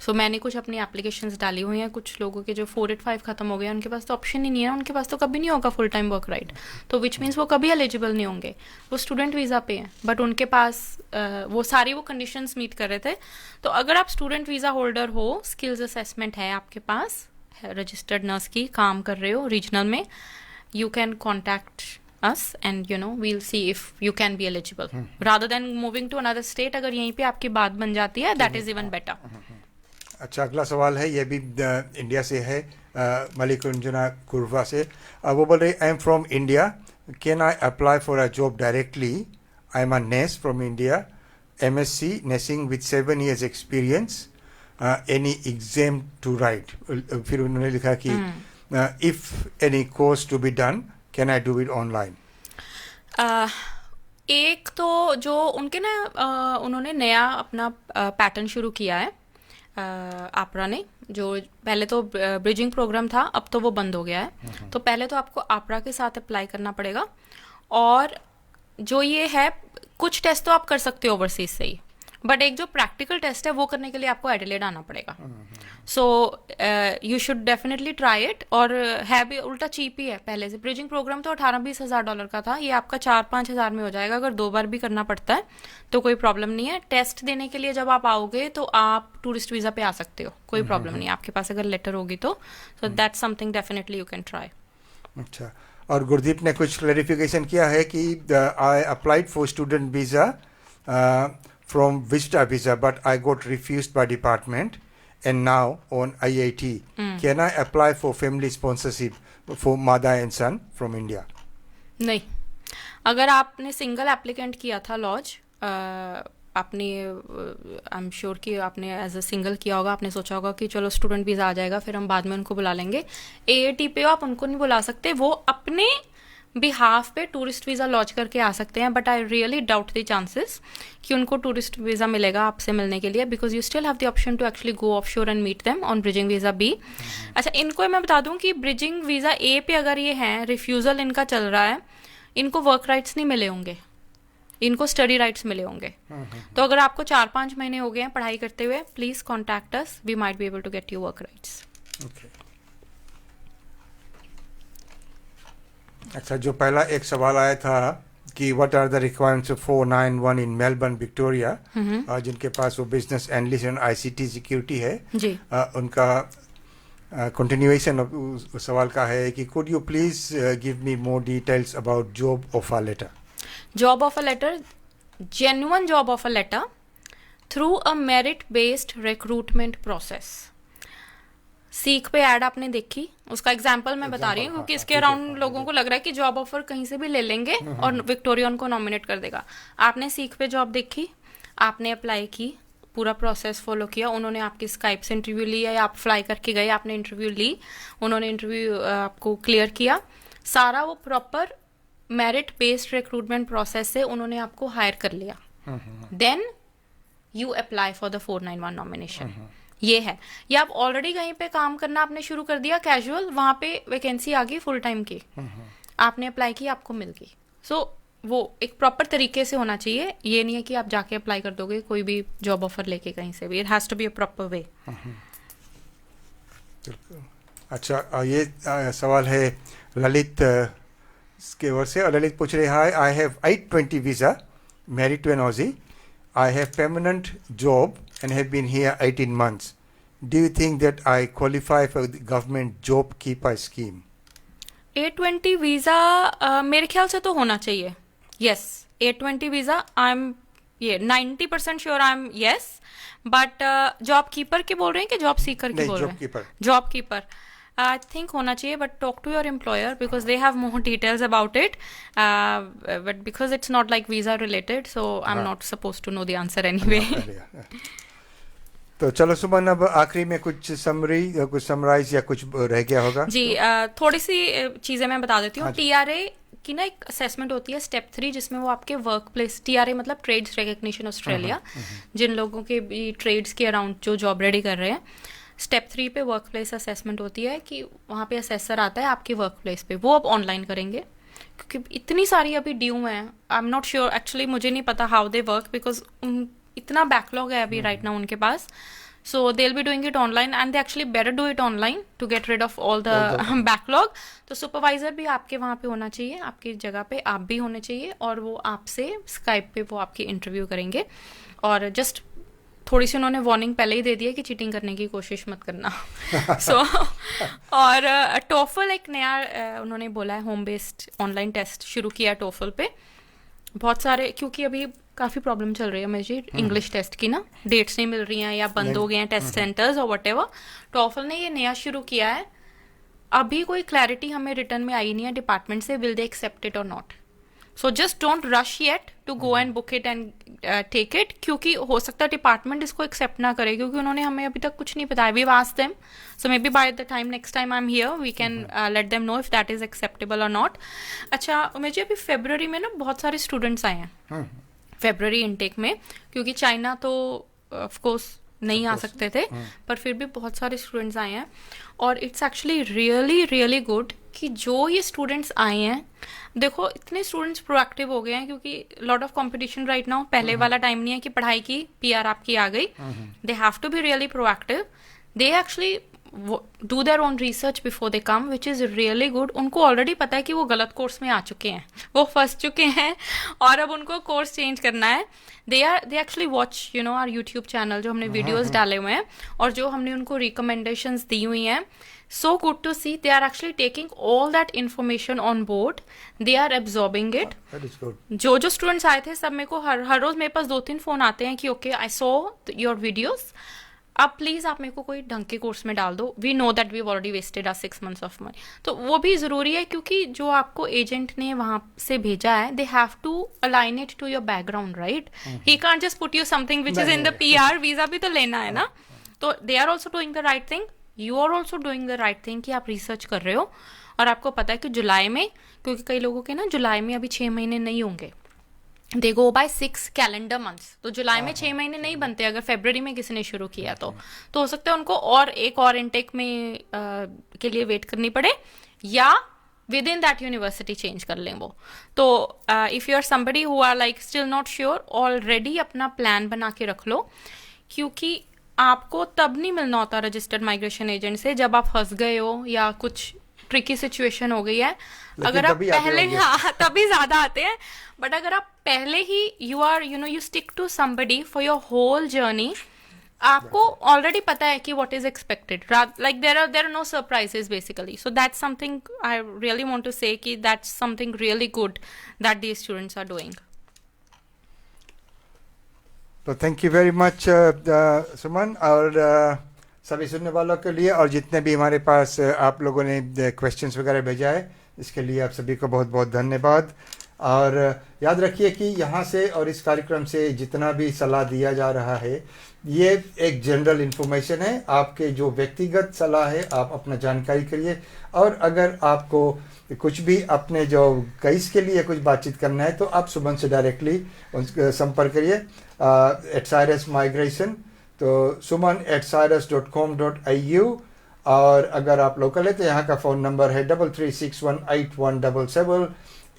सो मैंने कुछ अपनी एप्लीकेशंस डाली हुई हैं। कुछ लोगों के जो 485 खत्म हो गया, उनके पास तो ऑप्शन ही नहीं है, उनके पास तो कभी नहीं होगा फुल टाइम वर्क राइट, तो विच मीन्स वो कभी एलिजिबल नहीं होंगे, वो स्टूडेंट वीज़ा पे हैं, बट उनके पास वो सारी वो कंडीशंस मीट कर रहे थे। तो अगर आप स्टूडेंट वीज़ा होल्डर हो, स्किल्स असेसमेंट है आपके पास, रजिस्टर्ड नर्स की काम कर रहे हो रीजनल में, you can contact us and we'll see if you can be eligible rather than moving to another state। अगर यहीं पे आपकी बात बन जाती है, that is even better। अच्छा, अगला सवाल है, ये भी इंडिया से है, मलिकुंजना कुरवा से। वो बोल रहे, I am from India, can I apply for a job directly? I am a nurse from India, MSc nursing with 7 years experience, any exam to write. फिर उन्होंने लिखा कि if any course to be done, can I do it online? एक तो जो उनके ना उन्होंने नया अपना पैटर्न शुरू किया है आपरा ने, जो पहले तो ब्रिजिंग प्रोग्राम था, अब तो वो बंद हो गया है। तो पहले तो आपको आपरा के साथ अप्लाई करना पड़ेगा, और जो ये है कुछ टेस्ट तो आप कर सकते हो ओवरसीज से ही, बट एक जो प्रैक्टिकल टेस्ट है वो करने के लिए आपको एडिलेड आना पड़ेगा। So you should definitely try it, और है भी उल्टा चीप ही है पहले से। ब्रिजिंग प्रोग्राम तो $18-20 हज़ार डॉलर का था, ये आपका 4-5 हज़ार में हो जाएगा। अगर 2 बार भी करना पड़ता है तो कोई प्रॉब्लम नहीं है। टेस्ट देने के लिए जब आप आओगे तो आप टूरिस्ट वीज़ा पे आ सकते हो, कोई प्रॉब्लम नहीं है आपके पास अगर लेटर होगी तो। सो that's something definitely you can try. अच्छा, और गुरदीप ने कुछ क्लैरिफिकेशन किया है कि I applied for student visa from Vista visa, but I got refused by department and now on IIT. Can I apply for family sponsorship for mother and son from India? नहीं, अगर आपने single applicant किया था laws, आपने आई am sure कि आपने as a single किया होगा, आपने सोचा होगा कि चलो स्टूडेंट वीज़ा आ जाएगा, फिर हम बाद में उनको बुला लेंगे। AAT पे आप उनको नहीं बुला सकते, वो अपने बिहाफ पे टूरिस्ट वीज़ा लॉन्च करके आ सकते हैं, but I really doubt the chances कि उनको टूरिस्ट वीज़ा मिलेगा आपसे मिलने के लिए, because you still have the option to actually go offshore and meet them on bridging visa B। अच्छा, इनको मैं बता दूं कि ब्रिजिंग वीज़ा A पे अगर ये हैं, रिफ्यूज़ल इनका चल रहा है, इनको वर्क राइट्स नहीं मिले होंगे, इनको स्टडी राइट्स मिले होंगे। तो अगर आपको 4-5 महीने हो गए हैं पढ़ाई करते हुए, please contact us, we might be able to get you work rights. अच्छा, जो पहला एक सवाल आया था कि what are the requirements of 491 in Melbourne Victoria, जिनके पास वो business analyst and ICT security है जी, उनका कंटिन्यूएशन उस सवाल का है कि could you please give me more details about job offer letter? Job offer letter, genuine job offer letter through a merit based recruitment process. सीख पे ऐड आपने देखी, उसका एग्जाम्पल मैं बता रही हूँ क्योंकि इसके अराउंड लोगों को लग रहा है कि जॉब ऑफर कहीं से भी ले लेंगे और विक्टोरिया उनको नॉमिनेट कर देगा। आपने सीख पे जॉब देखी, आपने अप्लाई की, पूरा प्रोसेस फॉलो किया, उन्होंने आपकी स्काइप से इंटरव्यू लिया या आप फ्लाई करके गए, आपने इंटरव्यू ली, उन्होंने इंटरव्यू आपको क्लियर किया, सारा वो proper merit based recruitment process से उन्होंने आपको हायर कर लिया, then you apply for the 491 nomination. ये है, या आप ऑलरेडी कहीं पे काम करना आपने शुरू कर दिया कैजुअल, वहां पे वैकेंसी आ गई फुल टाइम की, आपने अप्लाई की, आपको मिल गई। सो वो एक प्रॉपर तरीके से होना चाहिए, ये नहीं है कि आप जाके अप्लाई कर दोगे कोई भी जॉब ऑफर लेके कहीं से भी, it has to be a proper way. अच्छा, ये सवाल है ललित के ओर से, और ललित पूछ रहे hi, I have I-20 visa, married to an Aussie, I have permanent job and have been here 18 months. Do you think that I qualify for the government job keeper scheme? A20 visa मेरे ख्याल से तो होना चाहिए. Yes, A20 visa I am ये 90% sure I am yes. But job keeper के बोल रहे हैं कि जॉब सीकर की बोल रहे हैं? जॉब कीपर आई थिंक होना चाहिए, but talk to your employer because they have more details about it. But because it's not like visa related, so I am not suppose to know the answer anyway. तो चलो सुमन, अब आखिरी में कुछ summarise या कुछ रह गया होगा जी. थोड़ी सी चीज़ें मैं बता देती हूँ. TRA की ना एक असेसमेंट होती है स्टेप 3, जिसमें वो आपके वर्क प्लेस, TRA मतलब ट्रेड्स रिकग्निशन ऑस्ट्रेलिया, जिन लोगों के भी ट्रेड्स के अराउंड जो जॉब रेडी कर रहे हैं, स्टेप 3 पे वर्क प्लेस असेसमेंट होती है कि वहाँ पे असेसर आता है आपके वर्क प्लेस पे. वो अब ऑनलाइन करेंगे क्योंकि इतनी सारी अभी ड्यू हैं. आई एम नॉट श्योर, एक्चुअली मुझे नहीं पता हाउ दे वर्क बिकॉज इतना बैकलॉग है अभी राइट नाउ उनके पास. So they'll be doing it online and they actually better do it online to get rid of all the backlog. तो supervisor भी आपके वहाँ पे होना चाहिए, आपकी जगह पे आप भी होने चाहिए, और वो आपसे स्काइप पे वो आपकी इंटरव्यू करेंगे. और जस्ट थोड़ी सी उन्होंने वार्निंग पहले ही दे दी है कि चीटिंग करने की कोशिश मत करना. और टोफल एक नया उन्होंने बोला है, होम बेस्ड ऑनलाइन टेस्ट शुरू किया टोफल पे. बहुत सारे, क्योंकि अभी काफ़ी प्रॉब्लम चल रही है मुझे इंग्लिश टेस्ट की ना, डेट्स नहीं मिल रही हैं या बंद हो गए हैं टेस्ट सेंटर्स और व्हाटएवर. टॉफल ने ये नया शुरू किया है. अभी कोई क्लैरिटी हमें रिटर्न में आई नहीं है डिपार्टमेंट से, विल दे एक्सेप्ट इट और not. So just don't rush yet to go and book it and take it, क्योंकि हो सकता है डिपार्टमेंट इसको एक्सेप्ट ना करे, क्योंकि उन्होंने हमें अभी तक कुछ नहीं बताया. We asked them, so may be by the time next time I am here we can let them know if that is acceptable और नॉट. अच्छा, मुझे अभी फरवरी में ना बहुत सारे स्टूडेंट्स आए हैं फेब्रुअरी इनटेक में, क्योंकि चाइना तो ऑफ कोर्स नहीं आ सकते थे, पर फिर भी बहुत सारे स्टूडेंट्स आए हैं. और it's actually really really good कि जो ये स्टूडेंट्स आए हैं, देखो इतने स्टूडेंट्स प्रोएक्टिव हो गए हैं, क्योंकि lot of competition right now. पहले वाला टाइम नहीं है कि पढ़ाई की PR आपकी आ गई. They have to be really proactive. They actually do their own research before they come, which is really good. उनको ऑलरेडी पता है कि वो गलत कोर्स में आ चुके हैं, वो फंस चुके हैं और अब उनको कोर्स चेंज करना है. They actually watch you know our YouTube channel, जो हमने वीडियोस डाले हुए हैं और जो हमने उनको रिकमेंडेशंस दी हुई हैं. So good to see they are actually taking all that information on board. They are absorbing it. That is good. जो स्टूडेंट्स आए थे सब मेरे को हर रोज मेरे पास 2-3 फोन आते हैं कि okay I saw your videos, अब प्लीज आप मेरे को कोई ढंग के कोर्स में डाल दो. We know that we already wasted our 6 months of money. तो वो भी जरूरी है, क्योंकि जो आपको एजेंट ने वहां से भेजा है, they have to align it to your background, right? He can't just put you something which is in the PR. Visa भी तो लेना है ना. तो they are also doing the right thing, you are also doing the right thing कि आप research कर रहे हो. और आपको पता है कि जुलाई में, क्योंकि कई लोगों के ना जुलाई में अभी 6 महीने नहीं होंगे, दे गो बाय 6 कैलेंडर मंथ्स. तो जुलाई में 6 महीने नहीं बनते अगर फरवरी में किसी ने शुरू किया तो हो सकता है उनको और एक और इनटेक में के लिए वेट करनी पड़े, या within that university change कर लें वो. तो if you are somebody who are like still not sure, already अपना प्लान बना के रख लो, क्योंकि आपको तब नहीं मिलना होता रजिस्टर्ड माइग्रेशन एजेंट से जब आप फंस गए हो या कुछ ट्रिकी सिचुएशन हो गई है. अगर आप पहले, हाँ तभी ज्यादा आते हैं. बट अगर आप पहले ही you stick to somebody for your whole journey, आपको ऑलरेडी पता है कि what is expected, like there are no surprises basically. So that's something I really want to say कि that's something really good that these students are doing. तो thank you very much Suman, और सभी सुनने वालों के लिए, और जितने भी हमारे पास आप लोगों ने क्वेश्चंस वगैरह भेजा है, इसके लिए आप सभी को बहुत बहुत धन्यवाद. और याद रखिए कि यहाँ से और इस कार्यक्रम से जितना भी सलाह दिया जा रहा है, ये एक जनरल इन्फॉर्मेशन है. आपके जो व्यक्तिगत सलाह है आप अपना जानकारी करिए, और अगर आपको कुछ भी अपने जो केस के लिए कुछ बातचीत करना है तो आप सुमन से डायरेक्टली संपर्क करिए @Cyrus Migration, तो suman@cyrus.com.au. और अगर आप लोकल है तो यहाँ का फ़ोन नंबर है 33618177.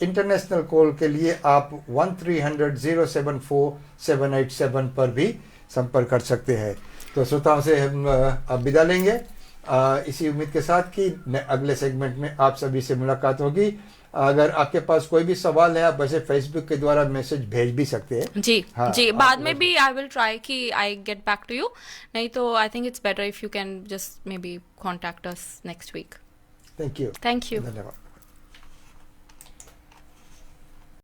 इंटरनेशनल कॉल के लिए आप 1300-074-787 पर भी संपर्क कर सकते हैं. तो श्रोताओं से हम अब विदा लेंगे, इसी उम्मीद के साथ कि अगले सेगमेंट में आप सभी से मुलाकात होगी। अगर आपके पास कोई भी सवाल है आप वैसे फेसबुक के द्वारा मैसेज भेज भी सकते हैं। जी हाँ, जी, बाद में भी आई विल ट्राई कि I get back to you, नहीं तो I think it's better if you can just may be contact us next week. Thank you. Thank you. धन्यवाद।